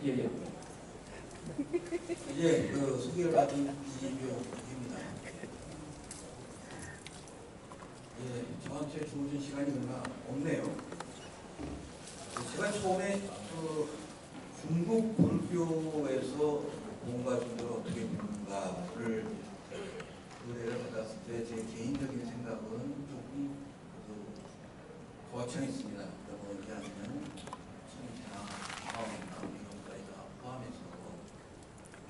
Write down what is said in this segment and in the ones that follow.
예, 예. 이제 그 소개를 받은 이병입니다. 예, 저한테 주어진 시간이 얼마 없네요. 제가 처음에 그 중국 불교에서 공과 중도를 어떻게 보는가를 의뢰를 받았을 때 제 개인적인 생각은 조금 거창했습니다. 뭐냐면 성향, 마음, 이것까지 다 포함해서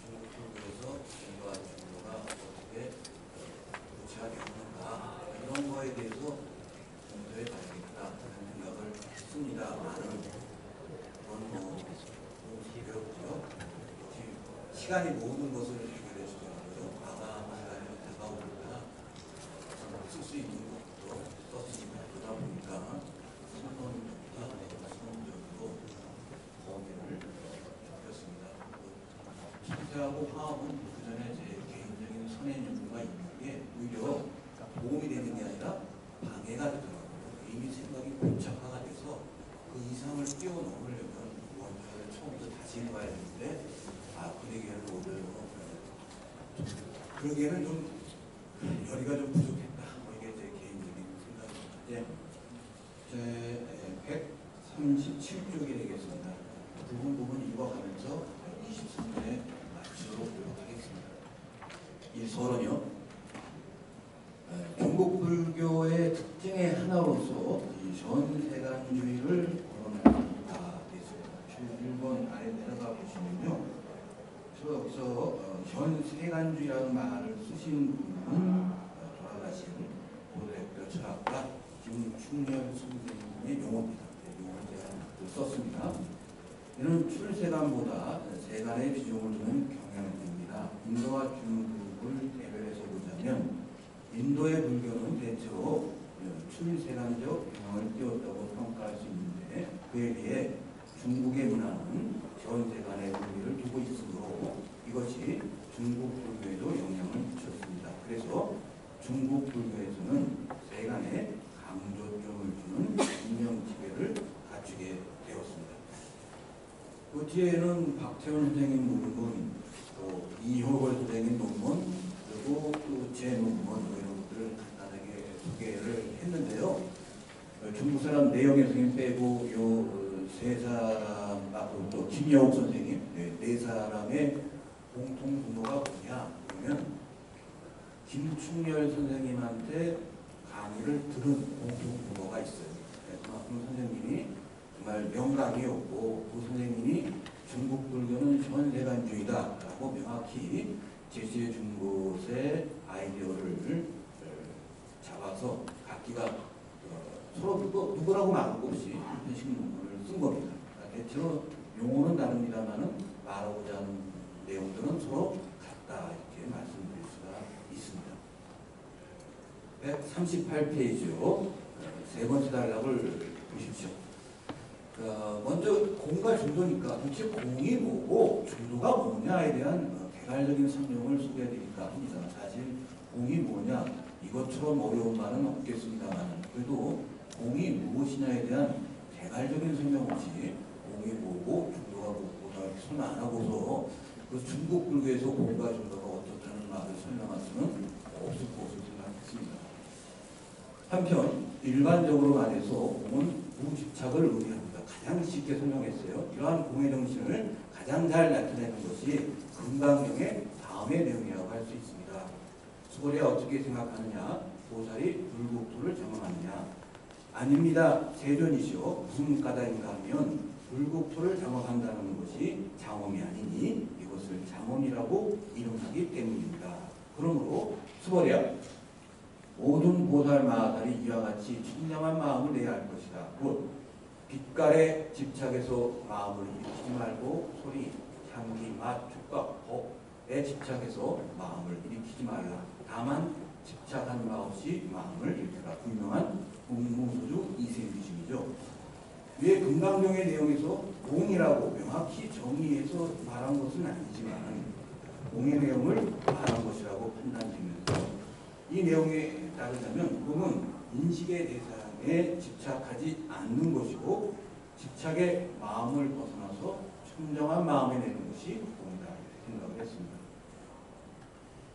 중국 불교에서 공과 중도가 어떻게 구체화되는가 이런 거에 대해서 검토해 봐야겠다는 생각을 했습니다만은 그건 너무 어렵고요. 시간이 모든 것을 해결해 주더라고요. 아마 시간이 다가오니까 쓸 수 있는 것도 썼습니다. 그러다 보니까 선론적으로 범위를 좁혔습니다. 신체하고 화합은 그 전에 제 개인적인 선행 연구가 있는 게 오히려 도움이 되는 게 아니라 방해가 되더라고요. 이미 생각이 고착화가 돼서 그 이상을 뛰어넘으려면 원전을 처음부터 다시 해봐야 되는데 그 얘기를 오늘 그러기에는 좀 열의가 좀 부족했다. 이게 제 개인적인 생각입니다. 제 137쪽이 되겠습니다. 부분 읽어가면서 23분에 마치도록 노력하겠습니다. 이 서론요. 중국 불교의 특징의 하나로서 이 전세관주의를 거론하다 됐습니다. 1번 아래 내려가 보시면요. 여기서 현세관주의라는 말을 쓰신 분은 돌아가신 고대학교 철학가 김충렬 선생님의 용어입니다. 용어를 제가 썼습니다. 이는 출세관보다 세관의 비중을 두는 경향입니다. 인도와 중국을 대별해서 보자면 인도의 불교는 대체로 출세관적 경향을 띄웠다고 평가할 수 있는데 그에 비해 중국의 문화는 현세관의 의미를 두고 있으므로 이것이 중국 불교에도 영향을 미쳤습니다. 그래서 중국 불교에서는 세관에 강조점을 주는 인명 지배를 갖추게 되었습니다. 그 뒤에는 박태원 선생님 논문, 또 이효걸 선생님 논문, 그리고 또 제 논문 이런 것들을 간단하게 소개를 했는데요. 중국 사람 내영애 선생님 빼고 요 세 사람, 또 김여옥 선생님, 네 사람의 공통 분모가 뭐냐? 그러면 김충렬 선생님한테 강의를 들은 공통 분모가 있어요. 그만큼 선생님이 정말 명강이었고 그 선생님이 중국 불교는 현세관주의다라고 명확히 제시해 준 것의 아이디어를 잡아서 각기가 서로 누구라고 말할 것 없이 현식 논문을 쓴 겁니다. 대체로 용어는 다릅니다만은 말하고자 하는 내용들은 서로 같다 이렇게 말씀드릴 수가 있습니다. 138페이지요. 세 번째 단락을 보십시오. 먼저 공과 중도니까 도대체 공이 뭐고 중도가 뭐냐에 대한 개괄적인 설명을 소개해드릴까 합니다. 사실 공이 뭐냐 이것처럼 어려운 말은 없겠습니다만 그래도 공이 무엇이냐에 대한 개괄적인 설명 없이 공이 뭐고 중도가 뭐고 이렇게 설명 안 하고서 그 중국 불교에서 공과 중도가 어떻다는 말을 설명할 수는 없을 것으로 생각했습니다. 한편 일반적으로 말해서 공은 무집착을 의미합니다. 가장 쉽게 설명했어요. 이러한 공의 정신을 가장 잘 나타내는 것이 금강경의 다음의 내용이라고 할 수 있습니다. 수고리가 어떻게 생각하느냐? 보살이 불국토를 장엄하느냐? 아닙니다. 세존이시오. 무슨 까닭인가 하면 불국토를 장엄한다는 것이 장엄이 아니니 이것을 장엄이라고 이름하기 때문입니다. 그러므로 수고리야 모든 보살마다리 이와 같이 청량한 마음을 내야 할 것이다. 곧 빛깔에 집착해서 마음을 일으키지 말고 소리, 향기, 맛, 촉각, 법에 집착해서 마음을 일으키지 말라. 다만 집착한 바 없이 마음을 일으켜라. 분명한 공무소주 이세유심이죠. 위에 금강경의 내용에서 공이라고 명확히 정의해서 말한 것은 아니지만 공의 내용을 말한 것이라고 판단되면서 이 내용에 따르자면 공은 인식의 대상에 집착하지 않는 것이고 집착의 마음을 벗어나서 청정한 마음에 내는 것이 공이다 이렇게 생각을 했습니다.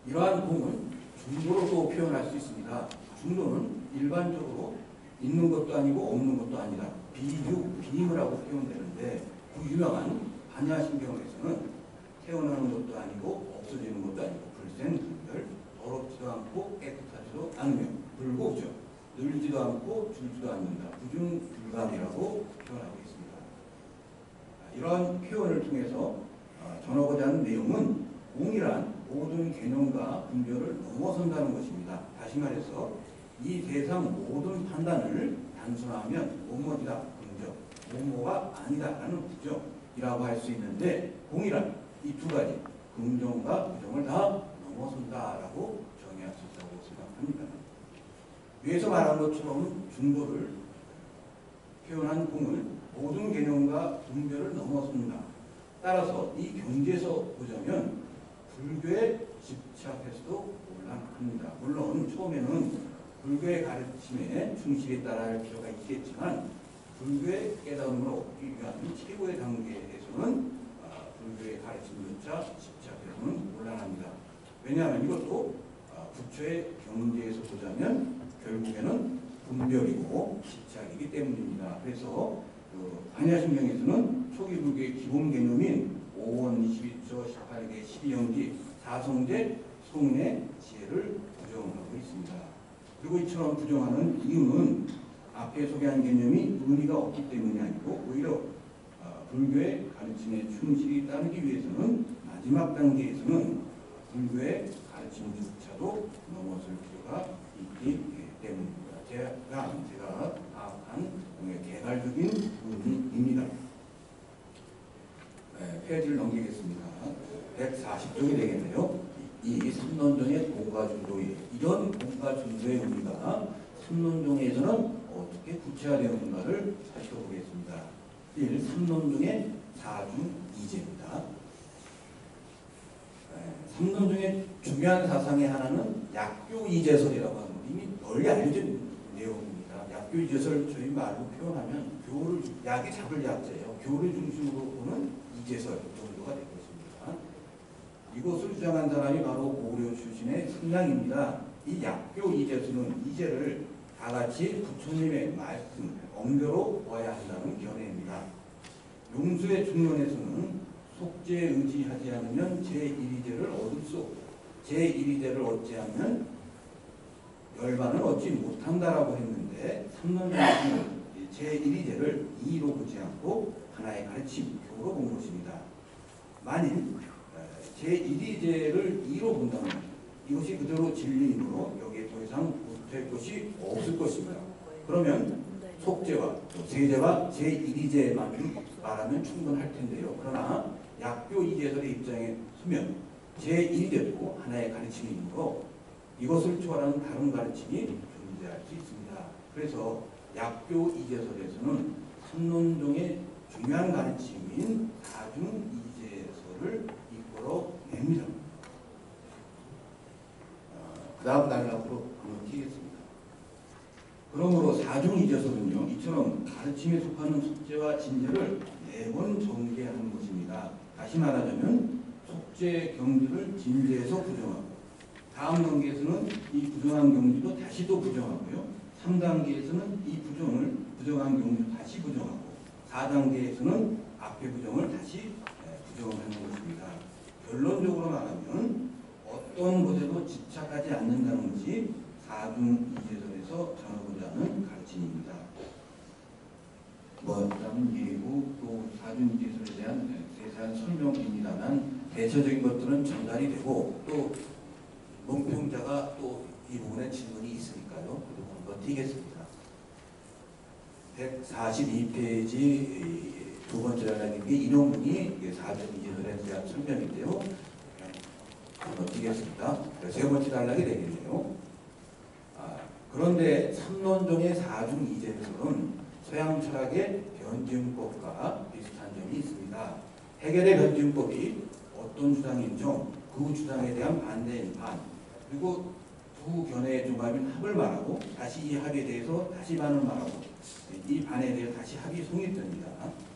이러한 공은 중도로 또 표현할 수 있습니다. 중도는 일반적으로 있는 것도 아니고 없는 것도 아니라 비유라고 표현되는데 그 유명한 반야신경에서는 태어나는 것도 아니고 없어지는 것도 아니고 불생불멸, 더럽지도 않고 깨끗하지도 않으며 불고죠. 늘지도 않고 줄지도 않는다. 부중불감이라고 표현하고 있습니다. 이러한 표현을 통해서 전하고자 하는 내용은 공이란 모든 개념과 분별을 넘어선다는 것입니다. 다시 말해서 이 세상 모든 판단을 단순화하면 뭐뭐이다, 긍정, 뭐뭐가 아니다라는 부정이라고 할 수 있는데 공이란 이 두 가지, 긍정과 부정을 다 넘어선다라고 정의할 수 있다고 생각합니다. 위에서 말한 것처럼 중도를 표현한 공은 모든 개념과 분별을 넘어선다. 따라서 이 경지에서 보자면 불교에 집착해서도 곤란합니다. 물론 처음에는 불교의 가르침에 충실히 따라야 할 필요가 있겠지만 불교의 깨달음을 얻기 위한 최고의 단계에서는 불교의 가르침조차 집착해서는 곤란합니다. 왜냐하면 이것도 부처의 경지에서 보자면 결국에는 분별이고 집착이기 때문입니다. 그래서 반야신경에서는 초기 불교의 기본 개념인 5원 22조 18개 12영지 4성제 송의 지혜를 부정하고 있습니다. 그리고 이처럼 부정하는 이유는 앞에 소개한 개념이 의미가 없기 때문이 아니고 오히려 불교의 가르침에 충실히 따르기 위해서는 마지막 단계에서는 불교의 가르침조차도 넘어설 필요가 있기 때문입니다. 제가 파악한 개괄적인 의미입니다. 페이지를 넘기겠습니다. 140쪽이 되겠네요. 이 삼론종의 공과중도의 이런 공과중도의 의미가 삼론종에서는 어떻게 구체화되었는가를 살펴보겠습니다. 1. 삼론종의 사중이제입니다. 삼론종의 중요한 사상의 하나는 약교이제설이라고 하는 이미 널리 알려진 내용입니다. 약교이제설 저희 말로 표현하면 약이 잡을 약자예요. 교를 중심으로 보는 이제설 정도가 되고 있습니다. 이것을 주장한 사람이 바로 고구려 출신의 승량입니다. 이 약교 이제설은 이제를 다 같이 부처님의 말씀, 언교로 보아야 한다는 견해입니다. 용수의 중론에서는 속죄에 의지하지 않으면 제1위제를 얻을 수 없고 제1위제를 얻지 않으면 열반을 얻지 못한다라고 했는데 삼론에서는 제1위제를 이로 보지 않고 하나의 가르침, 교로 본 것입니다. 만일 제1위제를 이로 본다면 이것이 그대로 진리이므로 여기에 더 이상 될 것이 없을 것입니다. 그러면 속죄와 세제와 제1위제만 말하면 충분할 텐데요. 그러나 약교 이제설의 입장에 서면 제1위제도 하나의 가르침이므로 이것을 초월하는 다른 가르침이 존재할 수 있습니다. 그래서 약교 이제설에서는 삼론종의 중요한 가르침인 사중 이제설을 이끌어냅니다. 그 다음 단락으로 한번 튀겠습니다. 그러므로 사중이제설은요, 이처럼 가르침에 속하는 속죄와 진제를 매번 전개하는 것입니다. 다시 말하자면 속죄 경지를 진제에서 부정하고 다음 단계에서는 이 부정한 경지도 다시 또 부정하고요. 3단계에서는 이 부정한 경지도 다시 부정하고 4단계에서는 앞에 부정을 다시 부정하는 것입니다. 결론적으로 말하면 어떤 것에도 집착하지 않는다는 것이 사중이제설에서 전하고자 하는 가르침입니다. 다음 예고 또 사중이제설에 대한 세세한 설명입니다만 대체적인 것들은 전달이 되고 또 논평자가 또 이 부분에 질문이 있으니까요. 그리고 한번 띄겠습니다. 142페이지 두 번째 단락인 게 인용문이 사중이제설에 대한 설명인데요. 한번 띄겠습니다. 세 번째 단락이 되겠네요. 그런데 삼론종의 사중이제설은 서양 철학의 변증법과 비슷한 점이 있습니다. 해결의 변증법이 어떤 주장인지 그 주장에 대한 반대인 반, 그리고 두 견해의 조합인 합을 말하고 다시 이 합에 대해서 다시 반을 말하고 이 반에 대해 다시 합이 성립됩니다.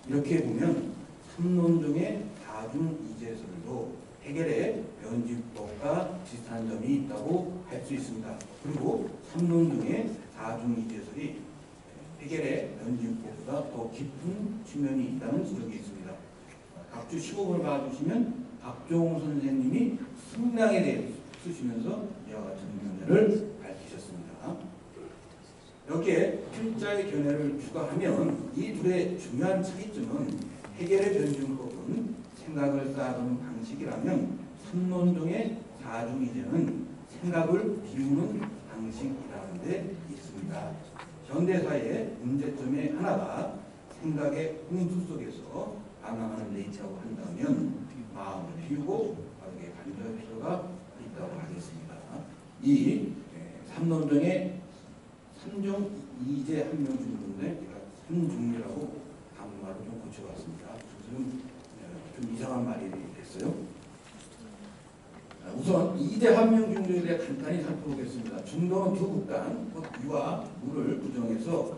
이렇게 보면 삼론중의 사중이제설도 해겔의 변집법과 비슷한 점이 있다고 할 수 있습니다. 그리고 삼론중의 사중이제설이 해겔의 변집법보다 더 깊은 측면이 있다는 지적이 있습니다. 각주 15번을 봐주시면 박종호 선생님이 승량에 대해 쓰시면서 이와 같은 견해를 밝히셨습니다. 여기에 필자의 견해를 추가하면 이 둘의 중요한 차이점은 해겔의 변증법은 생각을 쌓아두는 방식이라면 삼론중의 사중이제는 생각을 비우는 방식이라는 데 있습니다. 현대사의 문제점의 하나가 생각의 홍수 속에서 방황하는 데 있다고 한다면 마음을 비우고 빠르게 간절할 필요가 있다고 하겠습니다. 이 삼론중의 삼중 이제 한명 중인데 제가 삼중이라고 한국말로 좀 고쳐봤습니다. 좀 이상한 말이 됐어요. 우선 이제 한명 중도에 대해 간단히 살펴보겠습니다. 중도는 두 극단, 유와 무를 부정해서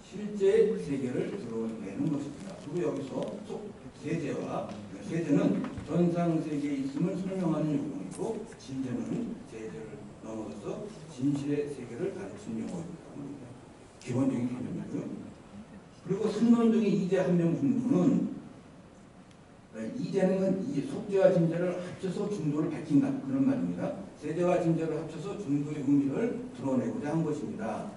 실제 세계를 드러내는 것입니다. 그리고 여기서 세제는 전상 세계에 있음을 설명하는 용어이고 진제는 세제를 넘어서서 진실의 세계를 가르치는 용어입니다. 기본적인 개념이고요. 그리고 삼론중의 이제 한명 중도는 이제는 이 속죄와 진제를 합쳐서 중도를 밝힌다 그런 말입니다. 세제와 진제를 합쳐서 중도의 의미를 드러내고자 한 것입니다.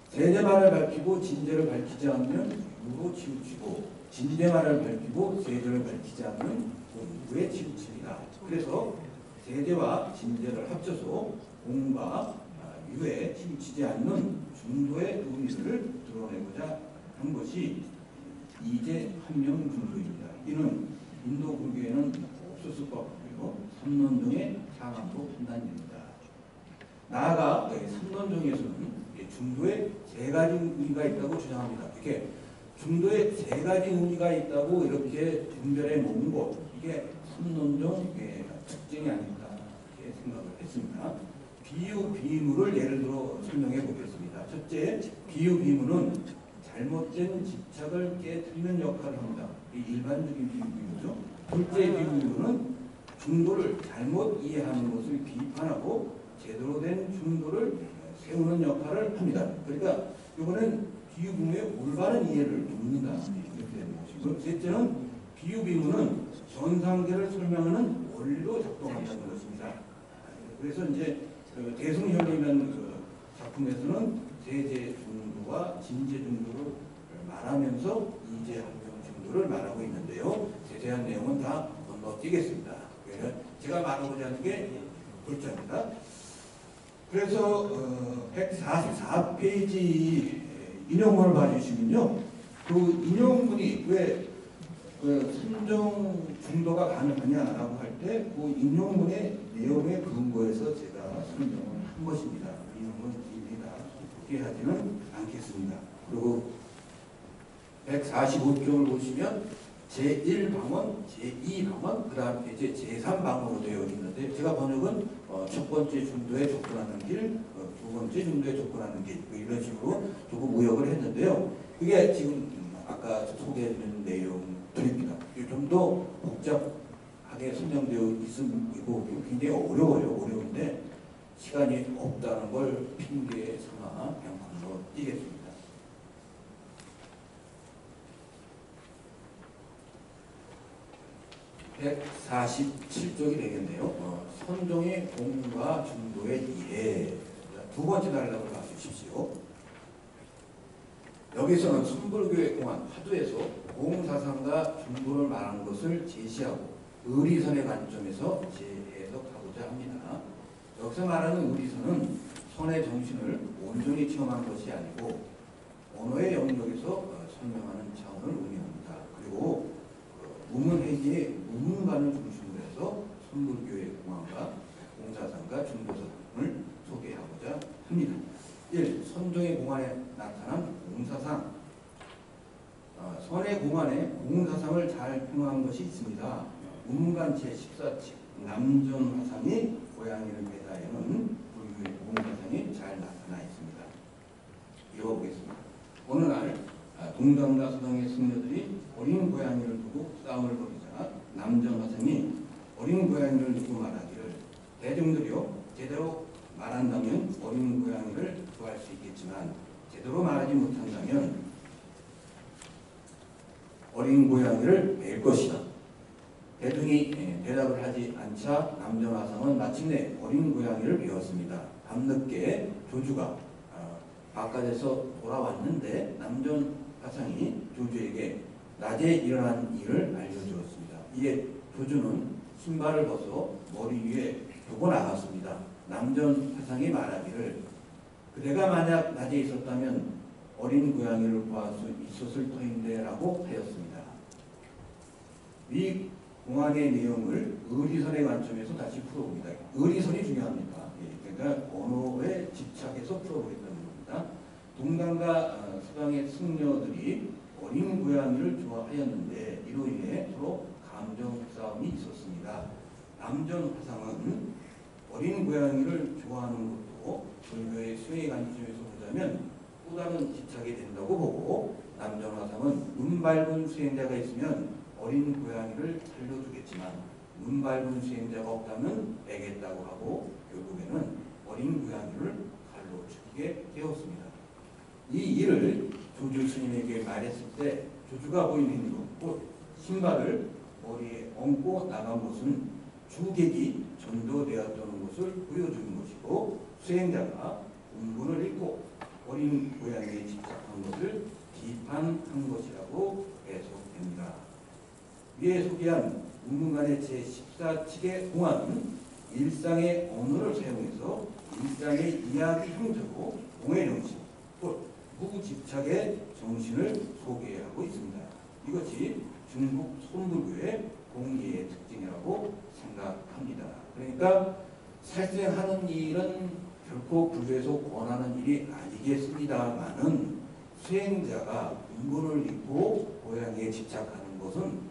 세제만을 밝히고 진제를 밝히지 않으면 무로 치우치고 진제만을 밝히고 세제를 밝히지 않으면 공부에 치우칩니다. 그래서 세제와 진제를 합쳐서 공과 유에 치우치지 않는 중도의 의미를 드러내고자 한 것이 이제 한명 중도입니다. 이는 인도 불교에는 없었을 것 같고요. 삼론중의 상황도 판단됩니다. 나아가 삼론중에서는 중도에 세 가지 의미가 있다고 주장합니다. 이렇게 중도에 세 가지 의미가 있다고 이렇게 분별해 놓은 것, 이게 삼론중 특징이 아닐까 이렇게 생각을 했습니다. 비유, 비무를 예를 들어 설명해 보겠습니다. 첫째, 비유, 비무는 잘못된 집착을 깨뜨리는 역할을 합니다. 이 일반적인 비유죠. 둘째, 비유는 중도를 잘못 이해하는 것을 비판하고 제대로 된 중도를 세우는 역할을 합니다. 그러니까 이거는 비유, 비무의 올바른 이해를 돕니다. 이렇게 되는 것이고, 셋째는 비유, 비무는 전상계를 설명하는 원리로 작동한다는 것입니다. 그래서 이제 대승현이라는 작품에서는 세제 중도와 진제 중도를 말하면서 이제 한명 중도를 말하고 있는데요. 세세한 내용은 다 건너뛰겠습니다. 제가 말하고자 하는 게 글자입니다. 그래서 144페이지 인용문을 봐주시면요. 그 인용문이 왜 삼중 중도가 가능하냐라고 할 때 그 인용문의 내용에 근거해서 제가 설명을 한 것입니다. 인용은 일일이 다 소개하지는 않겠습니다. 그리고 145쪽을 보시면 제1방언, 제2방언, 그 다음에 이제 제3방언으로 되어 있는데 제가 번역은 첫 번째 중도에 접근하는 길, 두 번째 중도에 접근하는 길 이런 식으로 조금 의역을 했는데요. 그게 지금 아까 소개해드린 내용들입니다. 좀 더 복잡하게 설명되어 있고 굉장히 어려운데 시간이 없다는 걸 핑계 삼아 그냥 건너뛰겠습니다. 147쪽이 되겠네요. 선종의 공과 중도의 이해. 두 번째 단락을 봐주십시오. 여기서는 순불교의 공안 화두에서 공사상과 중도를 말하는 것을 제시하고 의리선의 관점에서 재해석하고자 합니다. 여기서 말하는 의리선은 선의 정신을 온전히 체험한 것이 아니고 언어의 영역에서 설명하는 차원을 의미합니다. 그리고 무문회계의 무문관을 중심으로 해서 순불교의 공안과 공사상과 중도사상을 소개하고자 합니다. 1. 선종의 공안에 나타난 공사상. 선의 공안에 공사상을 잘 평화한 것이 있습니다. 무문관 제14칙 남전화상이 고양이를 매다에는 불교의 공사상이 잘 나타나 있습니다. 읽어보겠습니다. 어느 날 동강과 서강의 승려들이 어린 고양이를 두고 싸움을 벌이자 남전 화성이 어린 고양이를 두고 말하기를 대중들이요 제대로 말한다면 어린 고양이를 구할 수 있겠지만 제대로 말하지 못한다면 어린 고양이를 맬 것이다. 대중이 대답을 하지 않자 남전 화성은 마침내 어린 고양이를 베었습니다. 밤늦게 조주가 바깥에서 돌아왔는데 남전 화성이 조주에게 낮에 일어난 일을 알려주었습니다. 이에 조주는 신발을 벗어 머리 위에 두고 나갔습니다. 남전 화성이 말하기를 그대가 만약 낮에 있었다면 어린 고양이를 구할 수 있었을 터인데 라고 하였습니다. 위 공안의 내용을 의리선의 관점에서 다시 풀어봅니다. 의리선이 중요합니다. 그러니까 언어에 집착해서 풀어보겠다는 겁니다. 동강과 서강의 승려들이 어린 고양이를 좋아하였는데 이로 인해 서로 감정 싸움이 있었습니다. 남전 화상은 어린 고양이를 좋아하는 것도 불교의 수행의 관점에서 보자면 또 다른 집착이 된다고 보고 남전 화상은 눈 밝은 수행자가 있으면 어린 고양이를 살려주겠지만 눈 밝은 수행자가 없다면 빼겠다고 하고 결국에는 어린 고양이를 칼로 죽이게 되었습니다. 이 일을 조주 스님에게 말했을 때 조주가 보인 행동, 곧 신발을 머리에 얹고 나간 것은 주객이 전도되었다는 것을 보여주는 것이고 수행자가 운분을 읽고 어린 고양이에 집착한 것을 비판한 것이라고 해석됩니다. 위에 소개한 운문간의 제14칙의 공안은 일상의 언어를 사용해서 일상의 이야기 형태로 공의 정신, 곧 무집착의 정신을 소개하고 있습니다. 이것이 중국 손불교의 공예의 특징이라고 생각합니다. 그러니까 살생하는 일은 결코 불교에서 권하는 일이 아니겠습니다만은 수행자가 운분을 입고 고양이에 집착하는 것은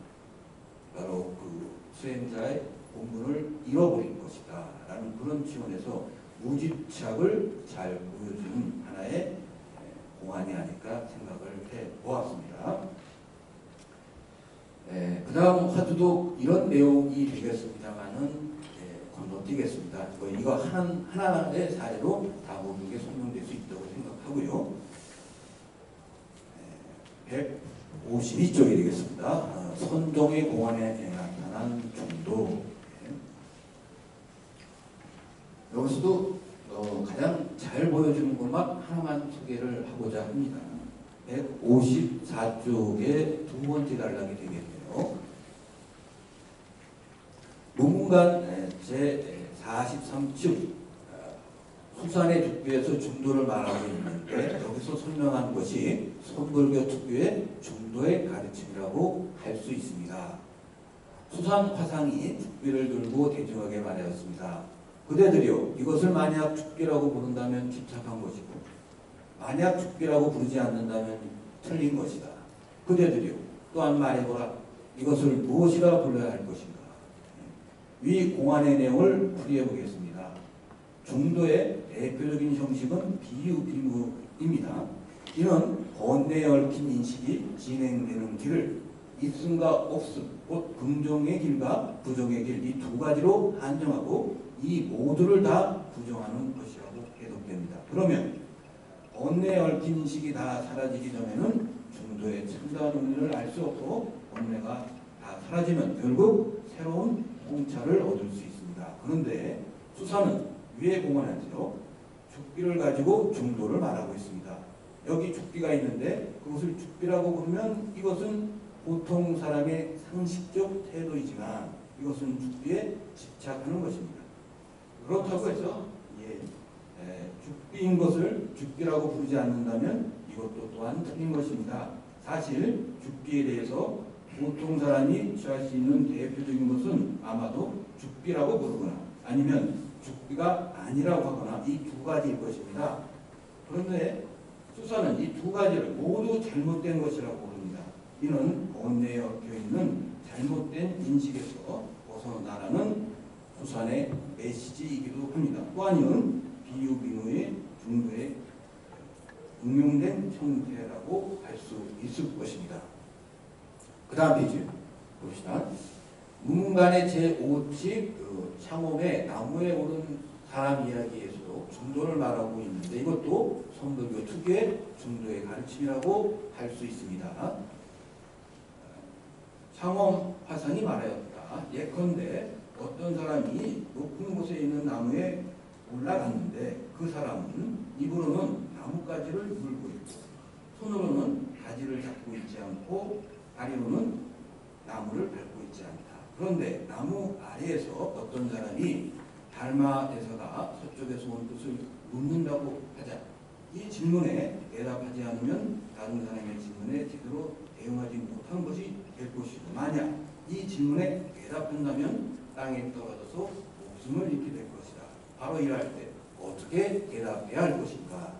바로 그 수행자의 본분을 잃어버린 것이다 라는 그런 측면에서 무집착을 잘 보여주는 하나의 공안이 아닐까 생각을 해보았습니다. 그 다음 화두도 이런 내용이 되겠습니다만은 건너뛰겠습니다. 이거 하나의 사례로 다 모든 게 설명될 수 있다고 생각하고요. 152쪽이 되겠습니다. 선종의 공안에 나타난 중도. 여기서도 가장 잘 보여주는 것만 하나만 소개를 하고자 합니다. 154쪽의 두 번째 단락이 되겠네요. 문문간 제43쪽 수산의 죽비에서 중도를 말하고 있는데 여기서 설명한 것이 선불교 특유의 중도의 가르침이라고 할 수 있습니다. 수산 화상이 죽비를 들고 대중에게 말하였습니다. 그대들이요, 이것을 만약 죽비라고 부른다면 집착한 것이고 만약 죽비라고 부르지 않는다면 틀린 것이다. 그대들이요, 또한 말해보라. 이것을 무엇이라 불러야 할 것인가. 위 공안의 내용을 풀이해 보겠습니다. 중도의 대표적인 형식은 비유비무입니다. 이는 번뇌에 얽힌 인식이 진행되는 길을 있음과 없음, 곧 긍정의 길과 부정의 길 이 두 가지로 한정하고 이 모두를 다 부정하는 것이라고 해석됩니다. 그러면 번뇌에 얽힌 인식이 다 사라지기 전에는 중도의 참다운 의미를 알 수 없고 번뇌가 다 사라지면 결국 새로운 통찰을 얻을 수 있습니다. 그런데 수사는 위에 공안에서 죽비를 가지고 중도를 말하고 있습니다. 여기 죽비가 있는데 그것을 죽비라고 부르면 이것은 보통 사람의 상식적 태도이지만 이것은 죽비에 집착하는 것입니다. 그렇다고 해서 죽비인 것을 죽비라고 부르지 않는다면 이것도 또한 틀린 것입니다. 사실 죽비에 대해서 보통 사람이 취할 수 있는 대표적인 것은 아마도 죽비라고 부르거나 아니면 죽비가 아니라고 하거나 이 두 가지일 것입니다. 그런데 수사는 이 두 가지를 모두 잘못된 것이라고 부릅니다. 이는 번뇌에 얽혀 있는 잘못된 인식에서 벗어나라는 수산의 메시지이기도 합니다. 또 아니면 비유비무의 중도의 응용된 형태라고 할 수 있을 것입니다. 그 다음 페이지 봅시다. 문간의 제5칙 창홈의 나무에 오른 사람 이야기에서도 중도를 말하고 있는데 이것도 성불교 특유의 중도의 가르침이라고 할 수 있습니다. 창홈 화상이 말하였다. 예컨대 어떤 사람이 높은 곳에 있는 나무에 올라갔는데 그 사람은 입으로는 나뭇가지를 물고 있고 손으로는 가지를 잡고 있지 않고 다리로는 나무를 밟고 있지 않다. 그런데 나무 아래에서 어떤 사람이 달마 대사가 서쪽에서 온 뜻을 묻는다고 하자 이 질문에 대답하지 않으면 다른 사람의 질문에 제대로 대응하지 못한 것이 될 것이고 만약 이 질문에 대답한다면 땅에 떨어져서 목숨을 잃게 될 것이다. 바로 이럴 때 어떻게 대답해야 할 것인가.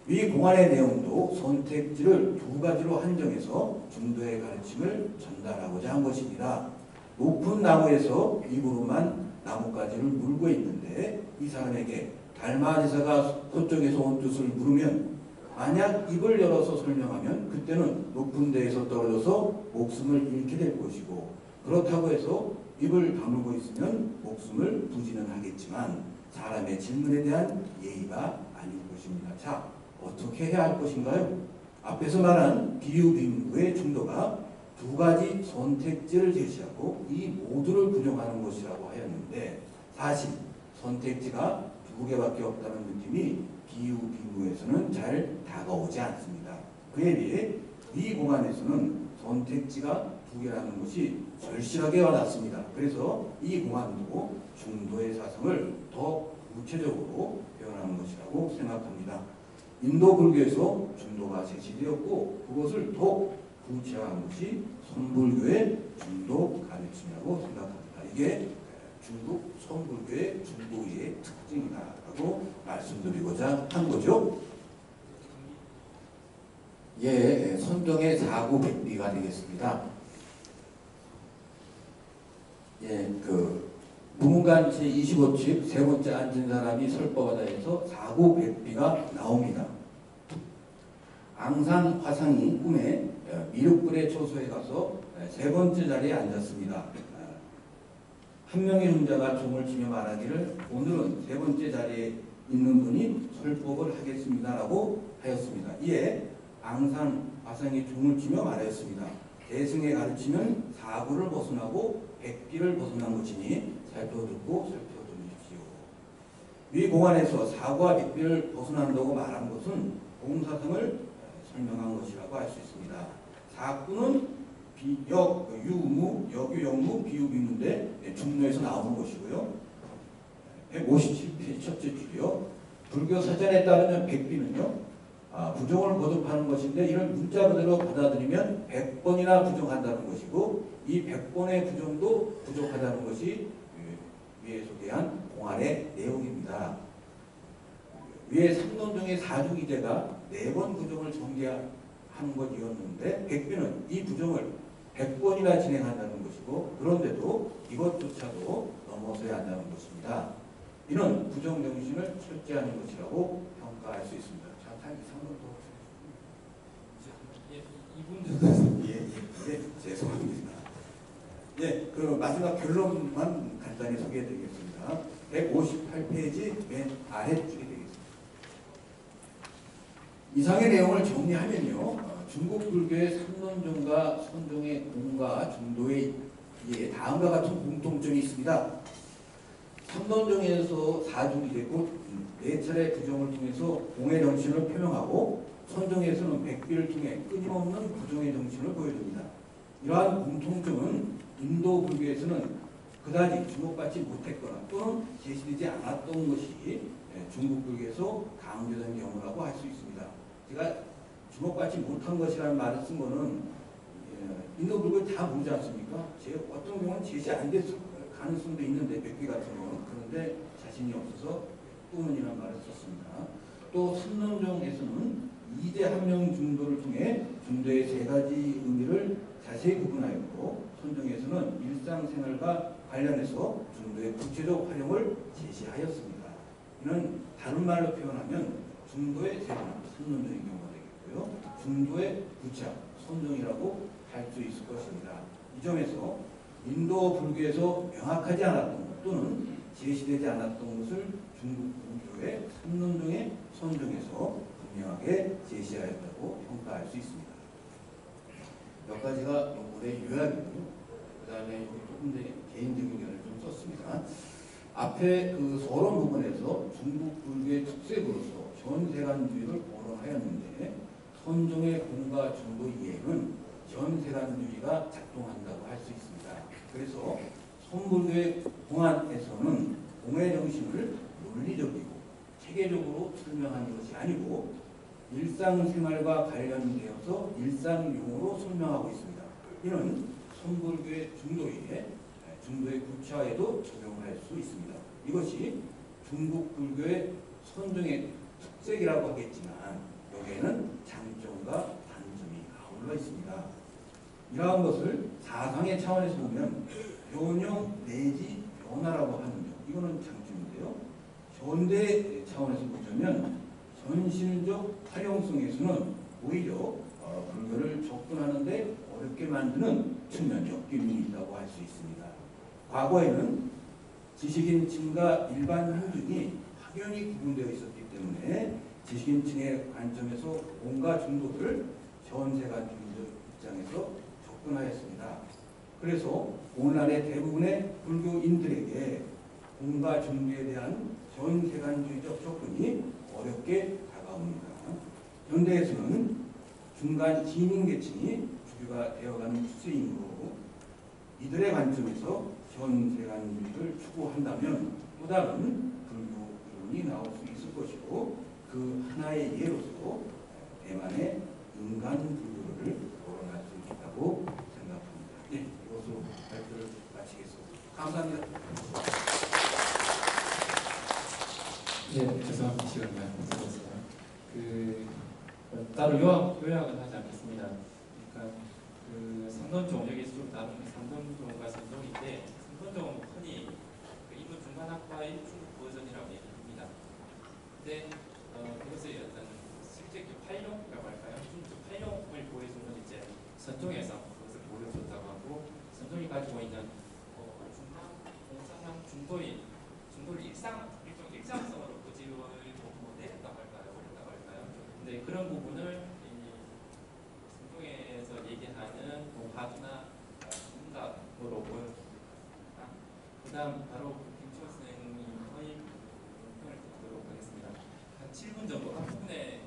위 공안의 내용도 선택지를 두 가지로 한정해서 중도의 가르침을 전달하고자 한 것입니다. 높은 나무에서 입으로만 나뭇가지를 물고 있는데 이 사람에게 달마대사가 서쪽에서 온 뜻을 물으면 만약 입을 열어서 설명하면 그때는 높은 데에서 떨어져서 목숨을 잃게 될 것이고 그렇다고 해서 입을 다물고 있으면 목숨을 부지는 하겠지만 사람의 질문에 대한 예의가 아닐 것입니다. 자, 어떻게 해야 할 것인가요? 앞에서 말한 비유비문구의 중도가 두 가지 선택지를 제시하고 이 모두를 분용하는 것이라고 하였는데 사실 선택지가 두 개밖에 없다는 느낌이 비유비문구에서는 잘 다가오지 않습니다. 그에 비해 위 공안에서는 선택지가 두 개라는 것이 절실하게 와닿습니다. 그래서 이 공안도 중도의 사상을 더 구체적으로 표현하는 것이라고 생각합니다. 인도 불교에서 중도가 제시되었고 그것을 더 구체화한 것이 선불교의 중도 가르침이라고 생각합니다. 이게 중국 선불교의 중도의 특징이다라고 말씀드리고자 한 거죠. 예, 선종의 사구백비가 되겠습니다. 예, 부문간 제25칙 세 번째 앉은 사람이 설법하다에서 사구백비가 나옵니다. 앙산 화상이 꿈에 미륵불의 초소에 가서 세 번째 자리에 앉았습니다. 한 명의 hun자가 종을 치며 말하기를 오늘은 세 번째 자리에 있는 분이 설법을 하겠습니다라고 하였습니다. 이에 앙산 화상이 종을 치며 말하였습니다. 대승의 가르치면 사구를 벗어나고 백비를 벗어난 것이니 살펴듣고 살펴두십시오. 위 공안에서 사구와 백비를 벗어난다고 말한 것은 공사상을 설명한 것이라고 할 수 있습니다. 사구는 비역, 유무, 역유, 역무, 비유비문인데 중로에서 나오는 것이고요. 157페이지 첫째 줄이요. 불교 사전에 따르면 백비는요. 부정을 거듭하는 것인데 이를 문자 그대로 받아들이면 100번이나 부정한다는 것이고 이 100번의 부정도 부족하다는 것이 위에 소개한 공안의 내용입니다. 위에 3논 중에 사주기제가 4번 부정을 전개한 것이었는데 백비는 이 부정을 100번이나 진행한다는 것이고 그런데도 이것조차도 넘어서야 한다는 것입니다. 이는 부정정신을 철저하는 것이라고 평가할 수 있습니다. 자, 3번 더. 예, 죄송합니다. 예, 마지막 결론만 간단히 소개해드리겠습니다. 158페이지 맨 아래쪽에 되겠습니다. 이상의 내용을 정리하면요. 중국 불교의 삼론종과 선종의 공과 중도의 다음과 같은 공통점이 있습니다. 삼론종에서 사주기 되고 4차례 부정을 통해서 공의 정신을 표명하고 선종에서는 백비를 통해 끊임없는 부정의 정신을 보여줍니다. 이러한 공통점은 인도 불교에서는 그다지 주목받지 못했거나 또는 제시되지 않았던 것이 중국 불교에서 강조된 경우라고 할 수 있습니다. 제가 주목받지 못한 것이라는 말을 쓴 거는 인도 불교를 다 모르지 않습니까? 어떤 경우는 제시 안 됐을 가능성도 있는데 백비 같은 경우는 그런데 자신이 없어서 또는이라는 말을 썼습니다. 또 삼론종에서는 이제 한명 중도를 통해 중도의 3가지 의미를 자세히 구분하였고 선종에서는 일상생활과 관련해서 중도의 구체적 활용을 제시하였습니다. 이는 다른 말로 표현하면 중도의 세군, 선론적인 경우가 되겠고요. 중도의 부착, 선종이라고 할 수 있을 것입니다. 이 점에서 인도 불교에서 명확하지 않았던 또는 제시되지 않았던 것을 중국 불교의 선론종의 선종에서 분명하게 제시하였다고 평가할 수 있습니다. 몇 가지가 요번에 요약이고요. 그 다음에 조금 더 개인적인 견해를 좀 썼습니다. 앞에 그 서론 부분에서 중국 불교의 특색으로서 전세관주의를 거론하였는데 선종의 공과 중도 이해는 전세관주의가 작동한다고 할 수 있습니다. 그래서 선불교의 공안에서는 공의 정신을 논리적이고 체계적으로 설명하는 것이 아니고 일상생활과 관련되어서 일상용어로 설명하고 있습니다. 이는 선불교의 중도의 구차에도 적용을 할 수 있습니다. 이것이 중국 불교의 선종의 특색이라고 하겠지만 여기에는 장점과 단점이 아울러 있습니다. 이러한 것을 사상의 차원에서 보면 변형 내지 변화라고 하는 점, 이거는 장점인데요. 현대 차원에서 보자면 현실적 활용성에서는 오히려 불교를 접근하는데 어렵게 만드는 측면적 기능이 있다고 할 수 있습니다. 과거에는 지식인층과 일반 민중이 확연히 구분되어 있었기 때문에 지식인층의 관점에서 공과 중도를 현세관주의적 입장에서 접근하였습니다. 그래서 오늘날의 대부분의 불교인들에게 공과 중도에 대한 현세관주의적 접근이 어렵게 다가옵니다. 현대에서는 중간 지민계층이 주류가 되어가는 추세이므로 이들의 관점에서 현세관주의를 추구한다면 또 다른 불교 이론이 나올 수 있을 것이고 그 하나의 예로서 대만의 인간 불교를 거론할 수 있다고 생각합니다. 네, 이것으로 발표를 마치겠습니다. 감사합니다. 네, 죄송합니다. 시간이 많이 없어졌어요. 따로 요약은 하지 않겠습니다. 그러니까 선론종, 여기서 좀 다루는 선론종과 선종인데 선론종은 흔히 인문 중간학파의 중국 버전이라고 얘기합니다. 근데 그것의 어떤 실제 활용이라고 할까요? 중국 활용을 보여주는 이제 선종에서 그것을 보여줬다고 하고 선종이 가지고 있는 중간 공상형 중도를 일종의 일상성으로 고집을 내렸다고 할까요? 올렸다고 할까요? 근데 그런 부분을 선종에서 얘기하는 화두나 문답으로 보여줍니다. 그 다음 바로 김치호 선생님의 평을 듣도록 하겠습니다. 한 7분 정도 앞부분에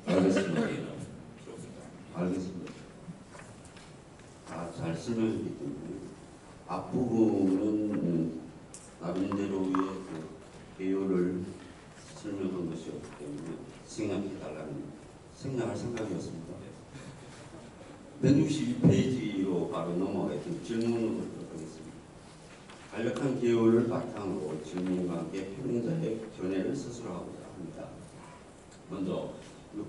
알겠습니다. 필요 없습니다. 알겠습니다. 잘 설명했기 때문에 앞부분은 나름대로의 개요를 설명한 것이었기 때문에 생략할 생각이었습니다. 162페이지로 바로 넘어가겠습니다. 질문으로 드리도록 하겠습니다. 간략한 개요를 바탕으로 질문과 함께 표명자의 견해를 서술하고자 합니다. 먼저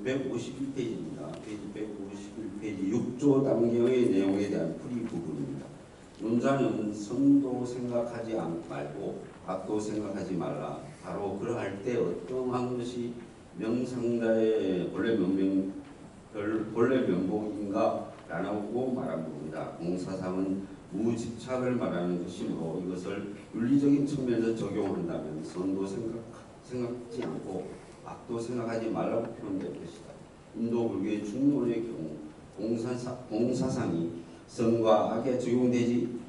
151페이지입니다. 페이지 151페이지 6조 단경의 내용에 대한 풀이 부분입니다. 논자는 선도 생각하지 말고 악도 생각하지 말라. 바로 그러할 때 어떠한 것이 명상자의 본래 면목인가 라고 말한 부분이다. 공사상은 무집착을 말하는 것이므로 이것을 윤리적인 측면에서 적용한다면 선도 생각지 않고 악도 생각하지 말라고 표현될 것이다. 인도 불교의 중론의 경우 공사상이 선과 악에 적용되지는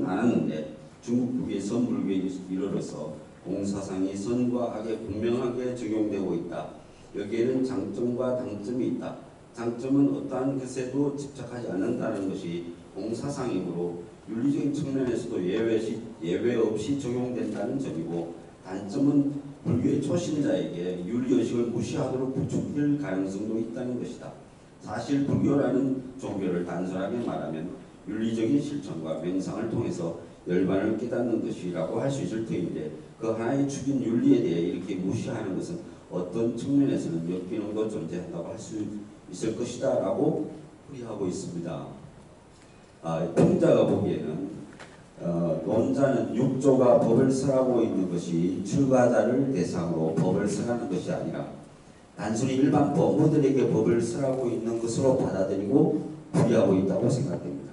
않았는데 중국 불교의 선불교에 이르러서 공사상이 선과 악에 분명하게 적용되고 있다. 여기에는 장점과 단점이 있다. 장점은 어떠한 것에도 집착하지 않는다는 것이 공사상이므로 윤리적인 측면에서도 예외 없이 적용된다는 점이고, 단점은 불교의 초신자에게 윤리의식을 무시하도록 부추길 가능성도 있다는 것이다. 사실 불교라는 종교를 단순하게 말하면 윤리적인 실천과 명상을 통해서 열반을 깨닫는 것이라고 할 수 있을 터인데, 그 하나의 축인 윤리에 대해 이렇게 무시하는 것은 어떤 측면에서는 역기능도 존재한다고 할 수 있을 것이다 라고 풀이하고 있습니다. 평자가 보기에는 논자는 6조가 법을 설하고 있는 것이 출가자를 대상으로 법을 설하는 것이 아니라 단순히 일반 법무들에게 법을 설하고 있는 것으로 받아들이고 부리하고 있다고 생각됩니다.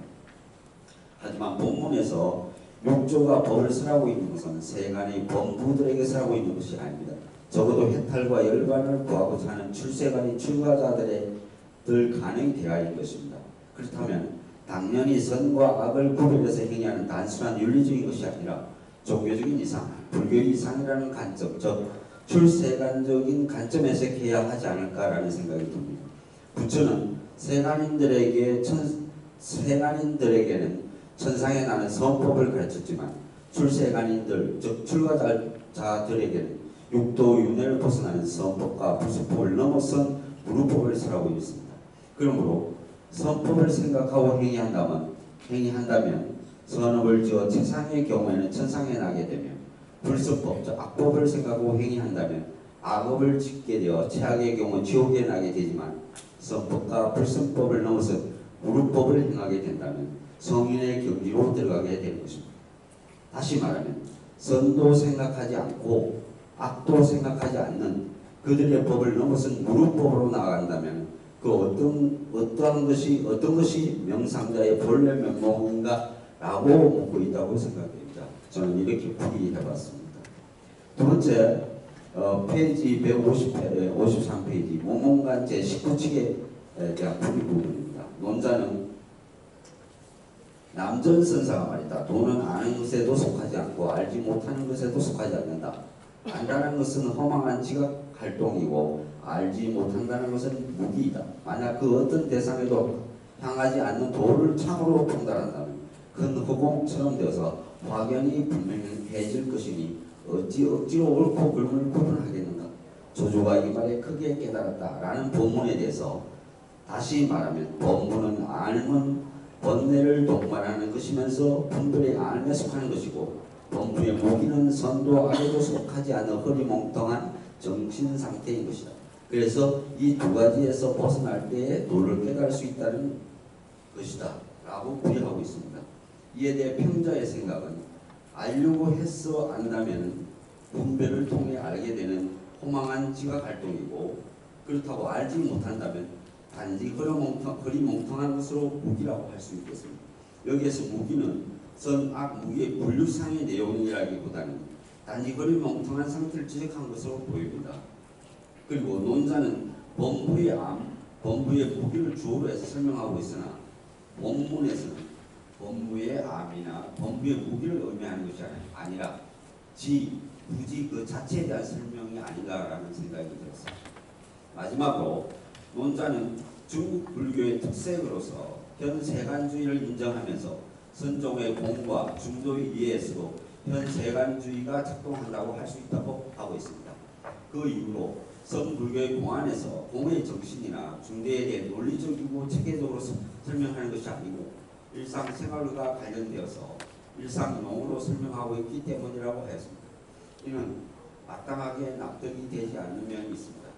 하지만 본문에서 6조가 법을 설하고 있는 것은 세간의 법무들에게 설하고 있는 것이 아닙니다. 적어도 해탈과 열반을 구하고자 하는 출세간의 출가자들의 늘 가능히 대하인 것입니다. 그렇다면 당연히 선과 악을 구별해서 행위하는 단순한 윤리적인 것이 아니라 종교적인 이상, 불교의 이상이라는 관점, 즉 출세간적인 관점에서 해야 하지 않을까라는 생각이 듭니다. 부처는 세간인들에게는 천상에 나는 선법을 가르쳤지만 출세간인들, 즉 출가자들에게는 육도 윤회를 벗어나는 선법과 불수법을 넘어선 무루법을 설하고 있습니다. 그러므로 선법을 생각하고 행위한다면 선업을 지어 최상의 경우에는 천상에 나게 되며 불수법, 즉 악법을 생각하고 행위한다면 악업을 짓게 되어 최악의 경우 지옥에 나게 되지만 선법과 불선법을 넘어서 무루법을 행하게 된다면 성인의 경지로 들어가게 되는 것입니다. 다시 말하면 선도 생각하지 않고 악도 생각하지 않는 그들의 법을 넘어선 무루법으로 나아간다면 그 어떤 것이 명상자의 본래 면목인가라고 묻고 있다고 생각됩니다. 저는 이렇게 풀이해봤습니다. 두 번째, 페이지 153페이지 모mon관 제19칙에 대한 풀이 부분입니다. 논자는 남전선사가 말이다. 도는 아는 것에도 속하지 않고 알지 못하는 것에도 속하지 않는다. 안다는 것은 허망한 지각 활동이고 알지 못한다는 것은 무기이다. 만약 그 어떤 대상에도 향하지 않는 도를 참으로 통달한다면 큰 허공처럼 되어서 확연히 분명해질 것이니 어찌 억지로 옳고 그름을 구분하겠는가. 조조가 이 말에 크게 깨달았다라는 본문에 대해서 다시 말하면 본문은 알면 번뇌를 동반하는 것이면서 분별의 알에 속하는 것이고 본부의 무기는 선도 아래도 속하지 않은 허리몽텅한 정신 상태인 것이다. 그래서 이 두 가지에서 벗어날 때에 도를 깨달을 수 있다는 것이다 라고 부리하고 있습니다. 이에 대해 평자의 생각은 알려고 해서 안다면 분별을 통해 알게 되는 허망한 지각 활동이고 그렇다고 알지 못한다면 단지 허리몽텅한 것으로 무기라고 할 수 있겠습니다. 여기에서 무기는 선악 무기의 분류상의 내용이라기보다는 단지 허리몽텅한 상태를 지적한 것으로 보입니다. 그리고 논자는 범부의 무기를 주어로 해서 설명하고 있으나 원문에서는 범부의 암이나 범부의 무기를 의미하는 것이 아니라 굳이 그 자체에 대한 설명이 아닌가라는 생각이 들었습니다. 마지막으로 논자는 중국 불교의 특색으로서 현세간주의를 인정하면서 선종의 공과 중도의 이해에서도 현세간주의가 작동한다고 할 수 있다고 하고 있습니다. 그 이후로 성불교의 공안에서 공의 정신이나 중대에 대해 논리적이고 체계적으로 설명하는 것이 아니고 일상생활과 관련되어서 일상용어로 설명하고 있기 때문이라고 하였습니다. 이는 마땅하게 납득이 되지 않는 면이 있습니다.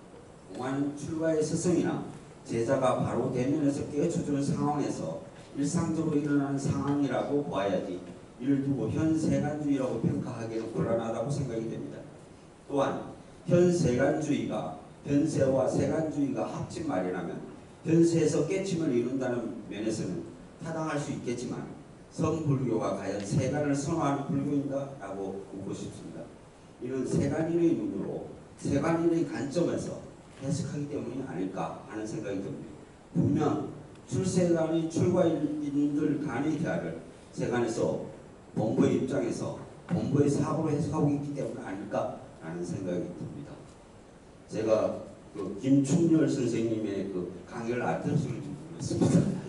공안은 출가의 스승이나 제자가 바로 대면에서 깨우쳐주는 상황에서 일상적으로 일어나는 상황이라고 보아야지 이를 두고 현세간주의라고 평가하기는 곤란하다고 생각이 됩니다. 또한 현세간주의가 현세와 세간주의가 합친 말이라면 현세에서 깨침을 이룬다는 면에서는 타당할 수 있겠지만 성불교가 과연 세간을 선호하는 불교인가? 라고 묻고 싶습니다. 이는 세간인의 눈으로 세간인의 관점에서 해석하기 때문이 아닐까 하는 생각이 듭니다. 분명 출세간의 출가인들 간의 대화를 세간에서 본부의 입장에서 본부의 사고로 해석하고 있기 때문 아닐까라는 생각이 듭니다. 제가 그 김충렬 선생님의 그 강의를 안 들으시는 줄 모르겠습니다.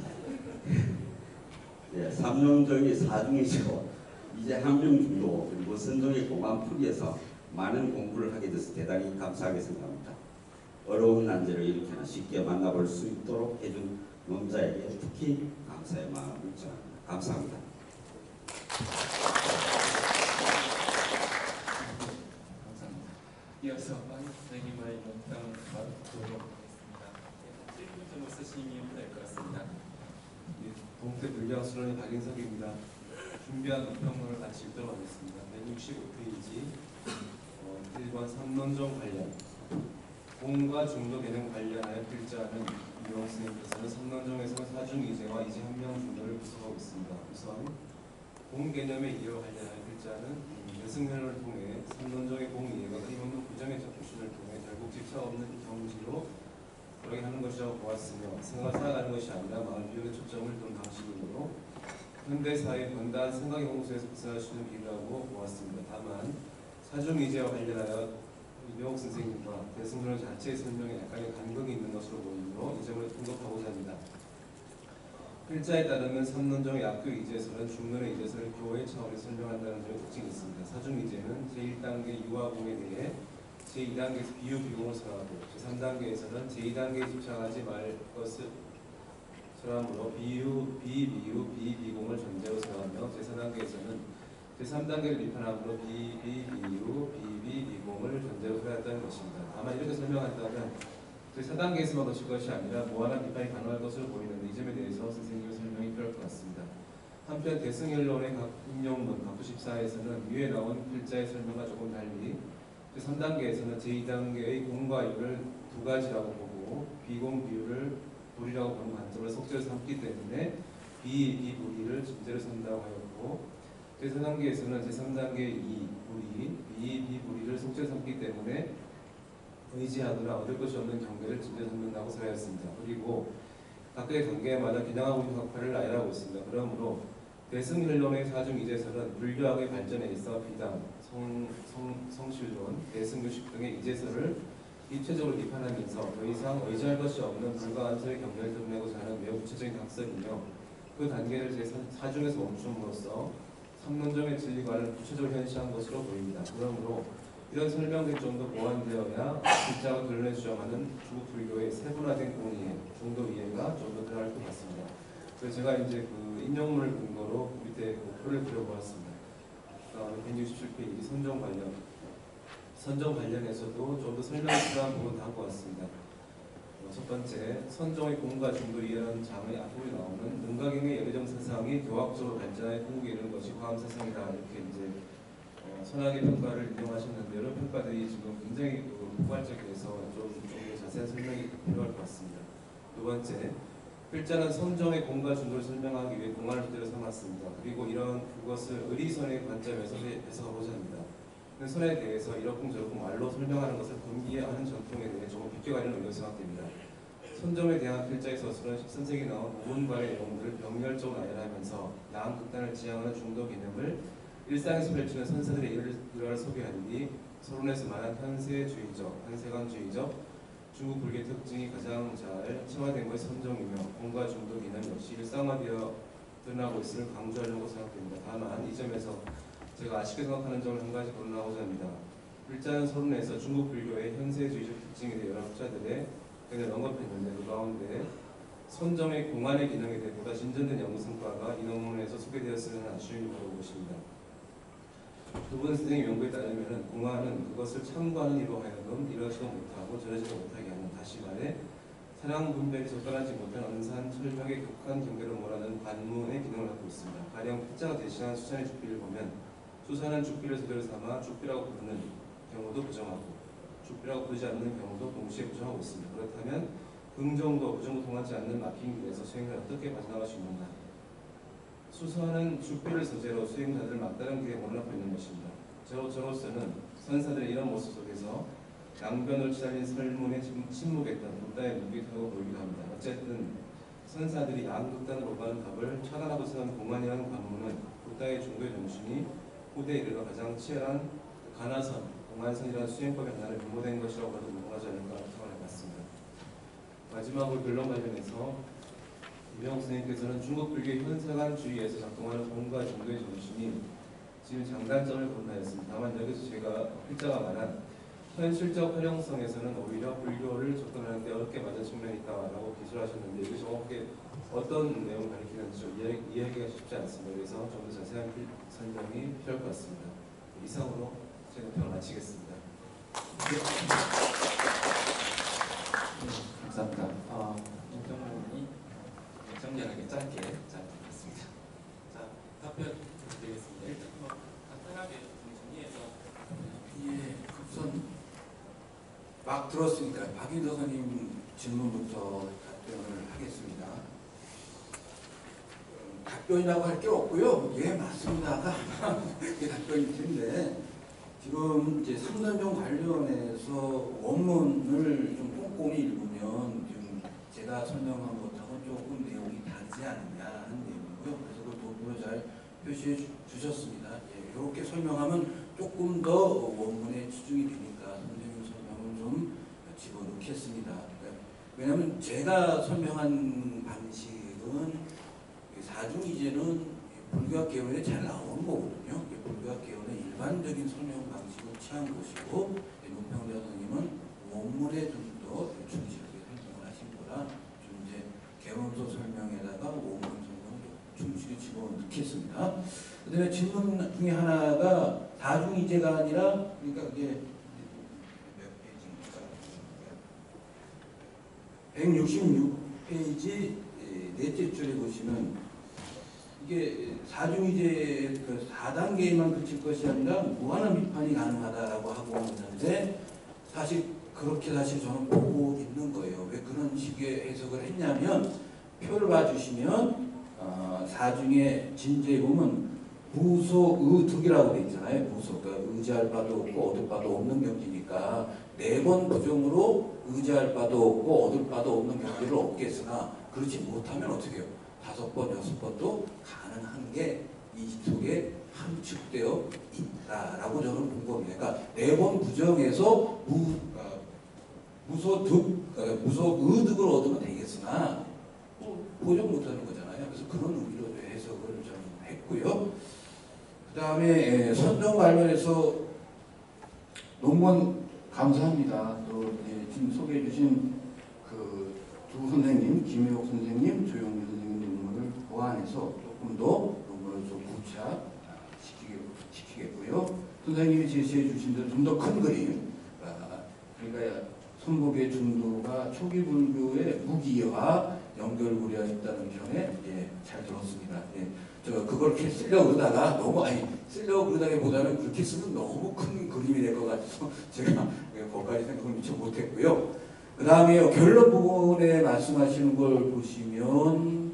네, 삼룡정의 사중이시고 이제 한명 정도 그리고 선종의 공안 풀이에서 많은 공부를 하게 돼서 대단히 감사하게 생각합니다. 어려운 난제를 이렇게나 쉽게 만나볼 수 있도록 해준 논자에게 특히 감사의 마음을 전합니다. 감사합니다. 감사합니다. 이어서 박 선생님의 논평을 듣도록 하겠습니다. 1분 정도 쓰시면 될 것 같습니다. 동태 불량수련의 박인석입니다. 준비한 논평을 같이 읽도록 하겠습니다. 165페이지 1번 삼론종 관련 공과 중도 개념 관련하여 필자하는 이용 선생님께서는 삼론종에서 사중이제와 이제 한명 중도를 구성하고 있습니다. 우선 공 개념의 이해와 관련하여 필자는 대승론을 통해 삼론종의 공 이해가 끊임없는 부정의적 표현을 통해 결국 집차 없는 경지로 그렇게 하는 것이라고 보았으며 생각을 쌓아가는 것이 아니라 마을 비율의 초점을 둔 방식이므로 현대사의 번다한 생각의 홍수에서 벗어날 수 있는 비유라고 보았습니다. 다만 사중이제와 관련하여 이병옥 선생님과 대승론 자체의 설명에 약간의 간극이 있는 것으로 보이므로 이 점을 언급하고자 합니다. 필자에 따르면 삼론종의 약교 이제설은 중론의 이제설을 교회 차원에서 설명한다는 점의 특징이 있습니다. 사중이제는 제1단계 유아공에 대해 제2단계에서 비유 비공을 설하고 제3단계에서는 제2단계에 집착하지 말 것을 설함으로 비유, 비비유, 비비공을 전제로 설하며 제4단계에서는 제3단계를 비판함으로 비비비유, 비비비공을 전제로 설했다는 것입니다. 다만 이렇게 설명한다면 제4단계에서만 거칠 것이 아니라 무한한 비판이 가능할 것으로 보이는데 이 점에 대해서 선생님의 설명이 필요할 것 같습니다. 한편 대승일론의 각 인용문 각 94에서는 위에 나온 필자의 설명과 조금 달리 제3단계에서는 제2단계의 공과 유를 두 가지라고 보고 비공 비유를 불이라고 보는 관점을 속죄로 삼기 때문에 비비불이를 전제로 삼다고 하였고 제4단계에서는 제3단계의 이불이 비비불이를 속죄로 삼기 때문에 의지하거나 얻을 것이 없는 경계를 전제로 삼는다고 설하였습니다. 그리고 각각의 단계마다 기량하고 있는 학파를 나열하고 있습니다. 그러므로 대승일론의 사중이제설은 불교학의 발전에 있어 비담, 성실론, 대승규식 등의 이제설을 입체적으로 비판하면서 더 이상 의지할 것이 없는 불가한설의 경계를 드러내고자 하는 매우 구체적인 학설이며 그 단계를 제4중에서 멈춤으로써 삼론종의 진리관을 구체적으로 현시한 것으로 보입니다. 그러므로 이런 설명들이 좀 더 보완되어야 필자가 근론에 주장하는 중국 불교의 세분화된 공이해, 중도 이해가 좀 더 들어갈 것 같습니다. 그래서 제가 이제 그 인용문을 근거로 밑에 그 표를 그려보았습니다. 167페이지 선정 관련해서도 좀 더 설명이 필요한 부분 다음과 같습니다. 첫 번째, 선정의 공과 중도 이해라는 장의 앞부분에 나오는 능가경의 열애정 사상이 교학적으로 발전하여 궁극에 이르는 것이 화엄 사상이다 이렇게 이제 선악의 평가를 인용하셨는데 이런 평가들이 지금 굉장히 포괄적이어서 좀 더 자세한 설명이 필요할 것 같습니다. 두 번째, 필자는 선정의 공과 중도를 설명하기 위해 공안을 토대로 삼았습니다. 그리고 이런 그것을 의리선의 관점에서 해석하고자 합니다. 선에 대해서 이러쿵저러쿵 말로 설명하는 것을 금기하는 전통에 대해 조금 비껴가려는 의미로 생각됩니다. 선점에 대한 필자의 서술은 13세기 나온 우문관의 내용들을 병렬적으로 나열하면서 야한 극단을 지향하는 중도 개념을 일상에서 펼치는 선사들의 일화를 소개한 뒤 서론에서 말한 현세관주의적 중국 불교의 특징이 가장 잘 체화된 것이 선정이며 공과 중도 개념 역시 일상화되어 드러나고 있음을 강조하려고 생각됩니다. 다만 이 점에서 제가 아쉽게 생각하는 점을 한 가지 거론하고자 합니다. 필자는 서론에서 중국 불교의 현세주의적 특징에 대해 여러 학자들의 의견을 언급했는데 그 가운데 선정의 공안의 기능에 대해 보다 진전된 연구 성과가 이 논문에서 소개되었으면 아쉬움이 보여 보십니다. 두 분 선생님 연구에 따르면 공안은 그것을 참고하는 이로 하여금 이러지도 못하고 저러지도 못하게 하는, 다시 말해 사랑 분별이 적절하지 못한 언산 철벽의 격한 경계로 몰아넣는 관문의 기능을 갖고 있습니다. 가령 필자가 대신한 수산의 죽비를 보면 수산은 죽비를 소재로 삼아 죽비라고 부르는 경우도 부정하고 죽비라고 부르지 않는 경우도 동시에 부정하고 있습니다. 그렇다면 긍정도 부정도 통하지 않는 막힌 길에서 수행을 어떻게 빠져나갈 수 있는가? 수선은 죽비를 소재로 수행자들을 막다른 길에 몰아넣고 있는 것입니다. 저로서는 선사들의 이런 모습 속에서 양변을 치달린 설문에 침묵했던 부다의 무기하고 보이기도 합니다. 어쨌든 선사들이 양극단으로 가는 답을 차단하고 세운 공안이라는 관문은 부다의 중도의 정신이 후대에 이르러 가장 치열한 가나선, 공안선이라는 수행법의 하나를 공모된 것이라고 해도 무방하지 않을까 생각해 봤습니다. 마지막으로 결론 관련해서 이병옥 선생님께서는 중국 불교의 현세관주의에서 작동하는 공과 중도의 정신이 지금 장단점을 거론하였습니다. 다만 여기서 제가 필자가 말한 현실적 활용성에서는 오히려 불교를 접근하는 데 어렵게 맞은 측면이 있다고 기술하셨는데 이것이 정확하게 어떤 내용을 가리키는지 좀 이해하기가 쉽지 않습니다. 그래서 좀 더 자세한 설명이 필요할 것 같습니다. 이상으로 제 논평을 마치겠습니다. 감사합니다. 논평문이 정렬하게 짧게 했습니다. 자, 답변 막 들었으니까 박인서 선생님 질문부터 답변을 하겠습니다. 답변이라고 할 게 없고요. 예, 맞습니다가 이게 답변일 텐데 지금 이제 3년종 관련해서 원문을 좀 꼼꼼히 읽으면 지금 제가 설명한 것하고 조금 내용이 다르지 않느냐 하는 내용이고요. 그래서 그걸 도구로 잘 표시해 주셨습니다. 예, 이렇게 설명하면 조금 더 원문에 치중이 되니까 선생님 설명을 좀 집어넣겠습니다. 왜냐하면 제가 설명한 방식은 사중이제는 불교학 개론에 잘 나오는 거거든요. 불교학 개론의 일반적인 설명 방식을 취한 것이고 노평자 선생님은 원문에 좀 더 충실하게 설명을 하신 거라 좀 이제 개론서 설명에다가 원문 설명을 충실히 집어넣겠습니다. 그 다음에 질문 중에 하나가 사중이제가 아니라 그러니까 그게 몇 페이지입니까? 166페이지 넷째 줄에 보시면 이게 사중이제 그 4단계에만 그칠 것이 아니라 무한한 비판이 가능하다라고 하고 있는데 사실 그렇게 사실 저는 보고 있는 거예요. 왜 그런 식의 해석을 했냐면 표를 봐주시면 사중의 진제에 보면 무소의득이라고 돼 있잖아요. 무소, 그러니까 의지할 바도 없고 얻을 바도 없는 경지니까 4번 부정으로 의지할 바도 없고 얻을 바도 없는 경지를 얻겠으나 그렇지 못하면 어떻게 해요? 5번, 6번도 가능한 게 이 속에 함축되어 있다라고 저는 본 겁니다. 그러니까 4번 부정에서 무소의득을 얻으면 되겠으나 보정 못하는 거잖아요. 그래서 그런 의미로 해석을 저는 했고요. 그 다음에 선정 관련해서 논문 감사합니다. 또 지금 소개해 주신 그 두 선생님, 김혜옥 선생님, 조영미 선생님 논문을 보완해서 조금 더 논문을 좀 구체시키겠고요. 선생님이 제시해 주신 대로 좀 더 큰 그림, 그러니까 손목의 중도가 초기 불교의 무기와 연결고리가 있다는 점에 잘 들었습니다. 그걸 이렇게 쓰려고 그러다가 너무 쓰려고 그러다기보다는 그렇게 쓰면 너무 큰 그림이 될 것 같아서 제가 거기까지 생각을 미처 못했고요. 그 다음에 결론 부분에 말씀하시는 걸 보시면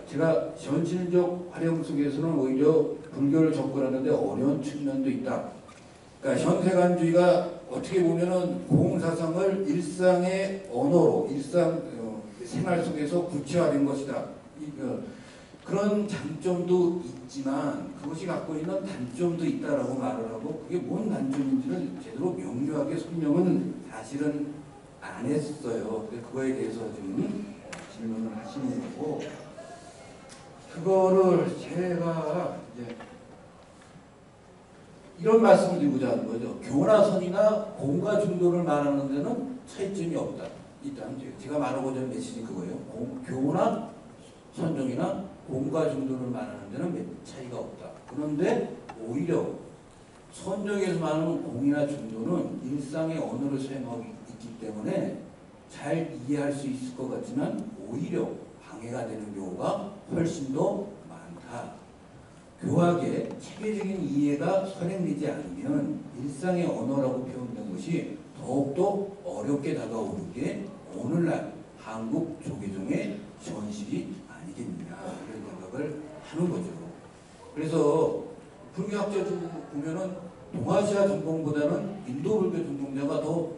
제가 현실적 활용 속에서는 오히려 불교를 접근하는데 어려운 측면도 있다. 그러니까 현세관주의가 어떻게 보면은 공사상을 일상의 언어로 일상 생활 속에서 구체화된 것이다. 그런 장점도 있지만 그것이 갖고 있는 단점도 있다라고 말을 하고 그게 뭔 단점인지를 제대로 명료하게 설명은 사실은 안 했어요. 그거에 대해서 지금 질문을 하시는 거고 그거를 제가 이제 이런 말씀을 드리고자 하는 거죠. 교나선이나 공과 중도를 말하는 데는 차이점이 없다. 일단 제가 말하고자 하는 메시지는 그거예요. 교나 선정이나 공과 중도를 말하는 데는 차이가 없다. 그런데 오히려 선정에서 말하는 공이나 중도는 일상의 언어를 사용하고 있기 때문에 잘 이해할 수 있을 것 같지만 오히려 방해가 되는 경우가 훨씬 더 많다. 교학의 체계적인 이해가 선행되지 않으면 일상의 언어라고 표현된 것이 더욱더 어렵게 다가오는 게 오늘날 한국 조계종의 현실이 아니겠느냐 이런 생각을 하는 거죠. 그래서 불교학자 보면은 동아시아 전공보다는 인도 불교 전공자가 더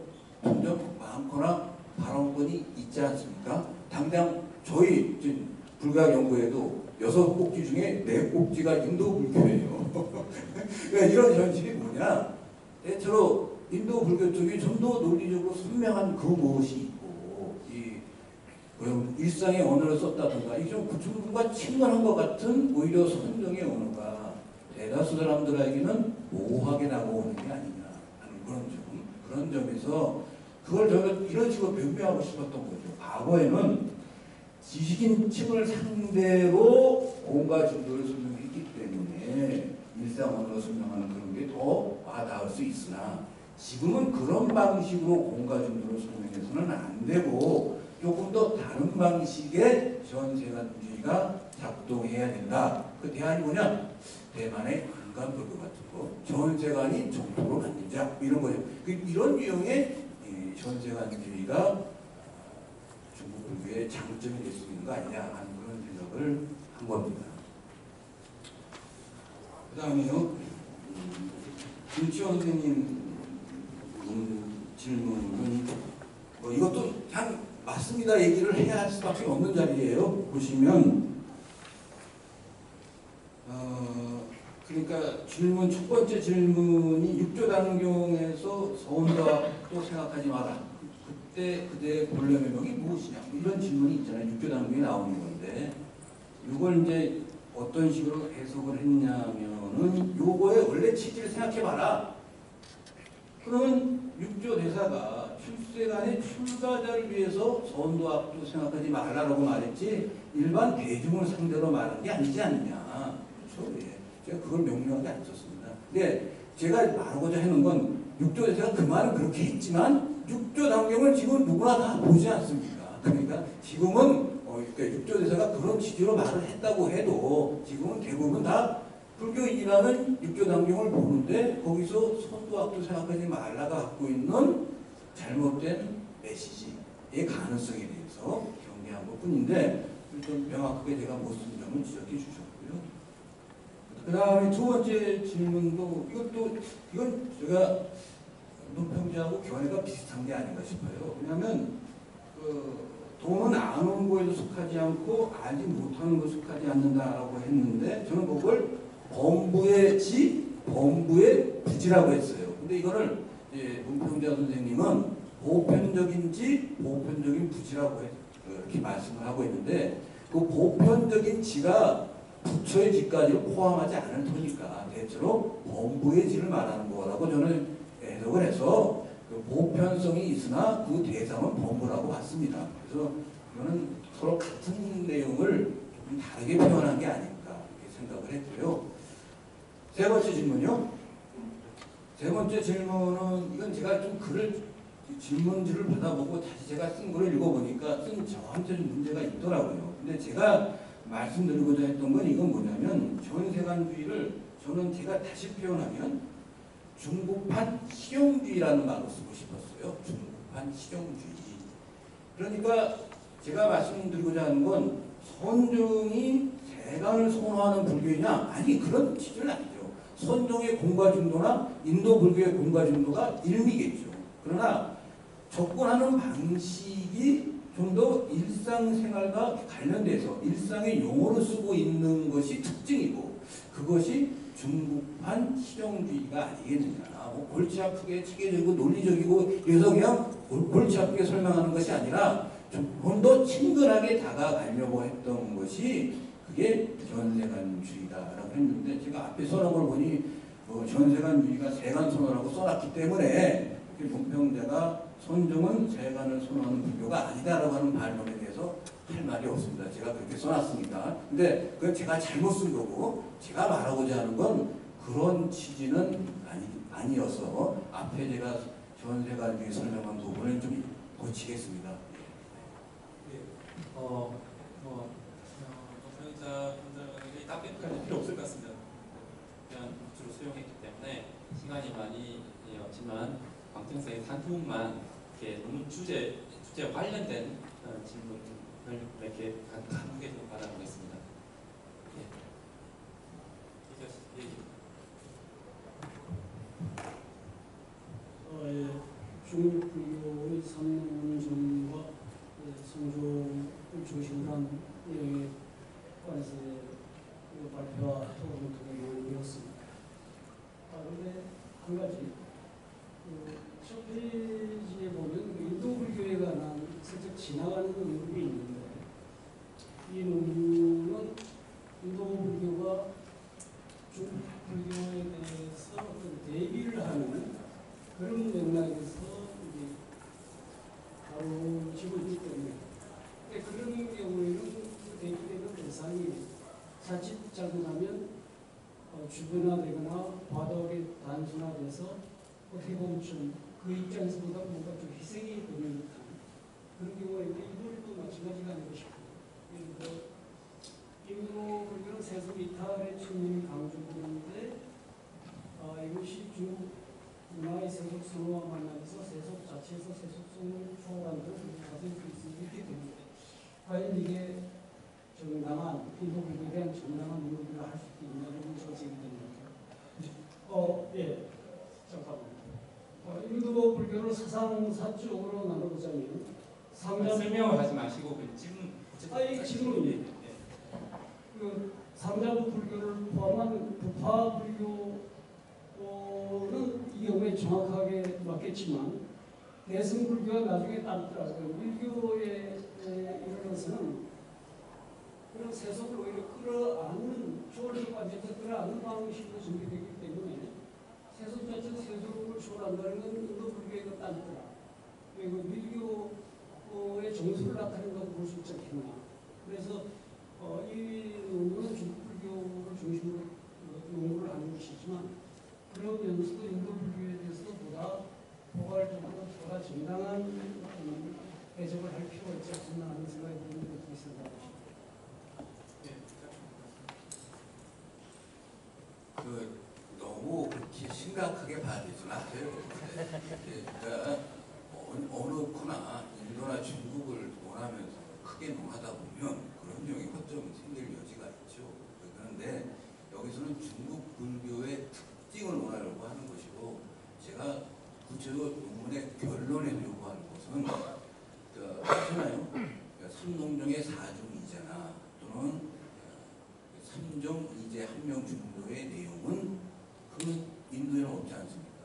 점점 많거나 발언권이 있지 않습니까? 당장 저희 지금 불교학 연구에도 6꼭지 중에 4꼭지가 인도 불교예요. 그러니까 이런 현실이 뭐냐? 대체로 인도 불교 쪽이 좀 더 논리적으로 선명한 그 무엇이 있고 일상의 언어를 썼다든가 이게 좀 구중과 친근한 것 같은 오히려 선정의 언어가 대다수 사람들에게는 모호하게 나오는 게 아니냐 하는 그런 점에서 그걸 저는 이런 식으로 변명하고 싶었던 거죠. 과거에는 지식인 층을 상대로 공과 중도를 설명했기 때문에 일상 언어로 설명하는 그런 게 더 와닿을 수 있으나 지금은 그런 방식으로 공과 중도를 설명해서는 안 되고 조금 더 다른 방식의 현세관주의가 작동해야 된다. 그 대안이 뭐냐? 대만의 인간불교 같은 거, 전세관이 정토로 만들자 이런 거죠. 이런 유형의 전세관주의가 중국 불교의 장점이 될 수 있는 거 아니냐 하는 그런 생각을 한 겁니다. 그 다음에요, 김치원 선생님 질문은 이것도 그냥 맞습니다 얘기를 해야 할 수밖에 없는 자리예요. 보시면 그러니까 질문 첫 번째 질문이 육조단경에서 서원도학도 생각하지 마라. 그때 그대의 본래 명이 무엇이냐 이런 질문이 있잖아요. 육조단경에 나오는 건데 이걸 이제 어떤 식으로 해석을 했냐면은 요거의 원래 취지를 생각해봐라. 그러면 육조 대사가 출세간의 출가자를 위해서 서원도학도 생각하지 말라라고 말했지 일반 대중을 상대로 말한 게 아니지 않느냐. 그렇죠? 예. 제가 그걸 명료하게 안 썼습니다. 근데 제가 말하고자 하는 건 육조 대사가 그 말은 그렇게 했지만 육조 단경을 지금 누구나 다 보지 않습니까? 그러니까 지금은 그러니까 육조 대사가 그런 취지로 말을 했다고 해도 지금은 대부분 다 불교인이라는 육조 단경을 보는데 거기서 선도학도 생각하지 말라가 갖고 있는 잘못된 메시지의 가능성에 대해서 경계한 것뿐인데 좀 명확하게 제가 못 쓴 점을 지적해 주셨고요. 그 다음에 두 번째 질문도 이건 제가 논평자하고 견해가 비슷한 게 아닌가 싶어요. 왜냐하면 돈은 아는 거에도 속하지 않고 알지 못하는 거 속하지 않는다라고 했는데 저는 그걸 범부의 지, 범부의 부지라고 했어요. 근데 이거를 논평자 선생님은 보편적인 지, 보편적인 부지라고 이렇게 말씀을 하고 있는데 그 보편적인 지가 부처의 지까지를 포함하지 않을 테니까 대체로 범부의 지를 말하는 거라고 저는 해석을 해서 그 보편성이 있으나 그 대상은 범부라고 봤습니다. 그래서 이거는 서로 같은 내용을 좀 다르게 표현한 게 아닐까 이렇게 생각을 했고요. 세 번째 질문요. 세 번째 질문은 이건 제가 좀 질문지를 받아보고 다시 제가 쓴 거를 읽어보니까 저한테 좀 문제가 있더라고요. 근데 제가 말씀드리고자 했던 건 이건 뭐냐면 전세관주의를 저는 제가 다시 표현하면 중국판 실용주의라는 말로 쓰고 싶었어요. 중국판 실용주의. 그러니까 제가 말씀드리고자 하는 건 선종이 세간을 선호하는 불교이냐? 아니 그런 취지는 아니죠. 선종의 공과 중도나 인도 불교의 공과 중도가 일미겠죠. 그러나 접근하는 방식이 좀 더 일상생활과 관련돼서 일상의 용어로 쓰고 있는 것이 특징이고 그것이 중국판 실용주의가 아니겠느냐. 뭐 골치 아프게 체계적이고 논리적이고 그래서 그냥 골치 아프게 설명하는 것이 아니라 좀 더 친근하게 다가가려고 했던 것이 그게 전세관주의다라고 했는데 제가 앞에 써놓은 걸 보니 전세관주의가 세간 선언하고 써놨기 때문에 논평자가 선종은 세간을 선호하는 불교가 아니다라고 하는 반론에 대해서 할 말이 없습니다. 제가 그렇게 써놨으니까. 근데 그건 제가 잘못 쓴 거고 제가 말하고자 하는 건 그런 취지는 아니어서 앞에 제가 전세관주의 설명한 부분을 좀 고치겠습니다. 노평자 분들에게 답변까지 필요 없을 것 같습니다. 그냥 주로 수용했기 때문에 시간이 많이 없지만 광평사의 한 부분만 이렇게 논문 주제와 관련된 질문을 이렇게 한개 좀 받아보겠습니다. 중국 불교의 삼론종과 성종을 중심으로 한 내용에 관해서 발표와 토론을 통해 배웠습니다. 그런데 한 가지 첫 페이지에 보면 인도 불교에 관한 살짝 지나가는 논문이 있는데 이 논문은 인도 불교가 중국 불교에 대해서 어떤 대비를 하는 그런 맥락에서 바로 지고 있기 때문에 그런 경우에는 대비되는 대상이 자칫 잘못하면 주변화되거나 과도하게 단순화돼서 어떻게 보면 좀 그 입장에서 보다 뭔가 좀 희생이 되는 듯한 그런 경우가 있는데 인도도 마찬가지가 아니고 싶어요. 인도 불교는 세속 이탈의 측면이 강조되는데 이것이 중국 문화의 세속 선호와 만나면서 세속 자체에서 세속성을 초월한다는 가정이 있기 때문에 과연 이게 정당한 인도 불교에 대한 정당한 문화를 할 수 있느냐는 문제가 제기됩니다. 예, 잠깐만. 인도 불교를 사상사적으로 나눠보자면 설명을 하지 마시고 그 질문. 이 질문입니다. 그 삼자부 불교를 포함한 부파 불교는 이 경우에 정확하게 맞겠지만 대승 불교가 나중에 따르더라고요. 밀교에 이르러서는 그런 세속을 오히려 끌어안는 초월적 관점에서 끌어안는 방식으로 전개되기 때문에 세속 자체는 세속을 초월한다는 건 인도 불교의 따르더라. 그리고 밀교의 정수를 나타낸다고 볼 수 있지 않겠나. 그래서 이 논문은 중국 불교를 중심으로 연구를 하는 것이지만 그러면서도 인도 불교에 대해서도 보다 포괄적으로 보다 정당한 해석을 할 필요가 있지 않나 하는 생각이 드는 것도 있습니다. 너무 그렇게 심각하게 봐야 되지 마세요. 그러니까 어느 코나 인도나 중국을 논하면서 크게 논하다 보면 그런 용이 허점 생길 여지가 있죠. 그런데 여기서는 중국 불교의 특징을 논하려고 하는 것이고 제가 구체적으로 논문의 결론에 요구하는 것은 하잖아요. 삼농종의 사중이제나 또는 삼종 이제 한명 중도의 내용은 그 인도에는 없지 않습니까?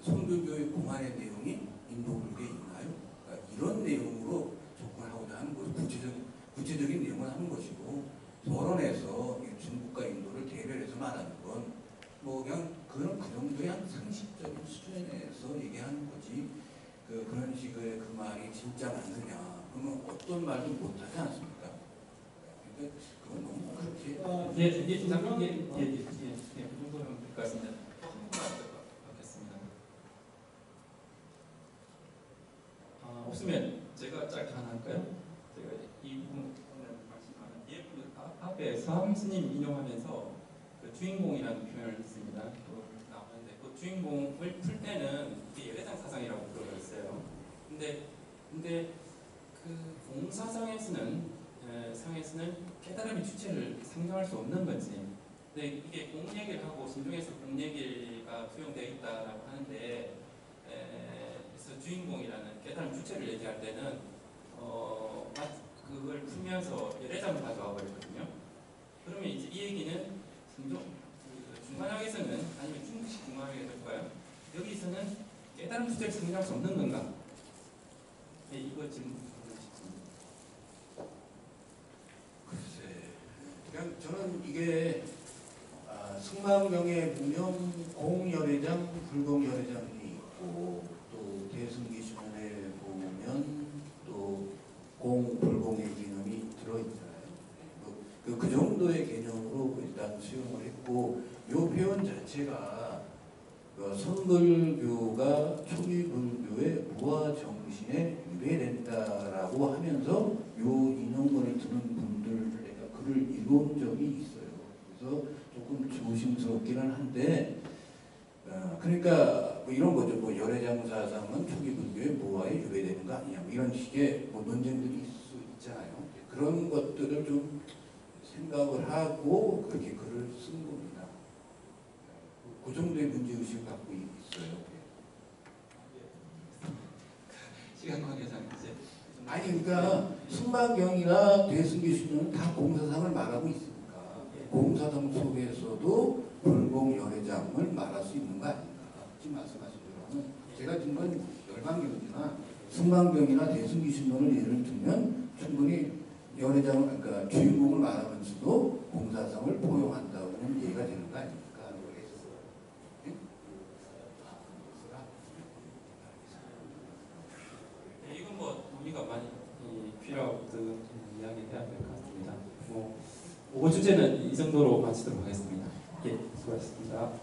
선교교의 공안의 내용이 인도 불교에 있나요? 그러니까 이런 내용으로 접근하고자 하는 것이 구체적인 내용을 하는 것이고 서론에서 중국과 인도를 대별해서 말하는 건 뭐 그냥 그런 그 정도의 한 상식적인 수준에서 얘기하는 거지 그런 식의 그 말이 진짜 맞느냐 그러면 어떤 말도 못하지 않습니까? 그러니까 그건 너무 그렇게 잠깐 그 정도면 될 것 같습니다. 또 한 번만 받겠습니다. 없으면 제가 짧게 하나 할까요? 제가 이 부분을 말씀하는 앞에 서함 스님 인용하면서 그 주인공이라는 표현을 했습니다. 나오는데 그 주인공을 풀 때는 이게 열애당 사상이라고 들어가 있어요. 근데 그 공사상에서는 깨달음의 주체를 상정할 수 없는 거지. 근데 이게 공얘기를 하고 신중에서 공얘기가 투영되어 있다라고 하는데 그래서 주인공이라는 깨달음 주체를 얘기할 때는 그걸 풀면서 열애장을 가져와 버리거든요. 그러면 이제 이 얘기는 중간학에서는 아니면 중국식 중간학에 될까요? 여기서는 깨달음 주체를 상정할 수 없는 건가? 네, 이거 지금 글쎄, 그냥 저는 이게 승마경에 보면 공열애장, 불공열애장이 있고 또 대승기신에 보면 또 공불공의 개념이 들어있잖아요. 그 정도의 개념으로 일단 수용을 했고 이 표현 자체가 선불교가 초기불교의 무아 정신에 유배된다라고 하면서 요 인용문을 듣는 분들 내가 글을 읽은 적이 있어요. 그래서 조금 조심스럽기는 한데 그러니까 뭐 이런 거죠. 뭐 열애장사상은 초기불교의 무아에 유배되는 거 아니냐 뭐 이런 식의 뭐 논쟁들이 있을 수 있잖아요. 그런 것들을 좀 생각을 하고 그렇게 글을 쓴 겁니다. 그 정도의 문제의식을 갖고 있어요. 시간 관계상 이제 아니 그러니까 승마경이나 대승기신은 다 공사상을 말하고 있으니까 공사상 속에서도 불공열애장을 말할 수 있는 거 아닌가. 지금 말씀하신 대로는 제가 든 건 열반경이나 승마경이나 대승기신론을 예를 들면 충분히 열애장을 그러니까 주인공을 말하면서도 공사상을 포용한다고는 이해가 되는 거 아닙니까? 이건 뭐 논의가 많이 필요하고 이야기해야 될 것 같습니다. 뭐 5주 주제는 이 정도로 마치도록 하겠습니다. 예, 수고하셨습니다.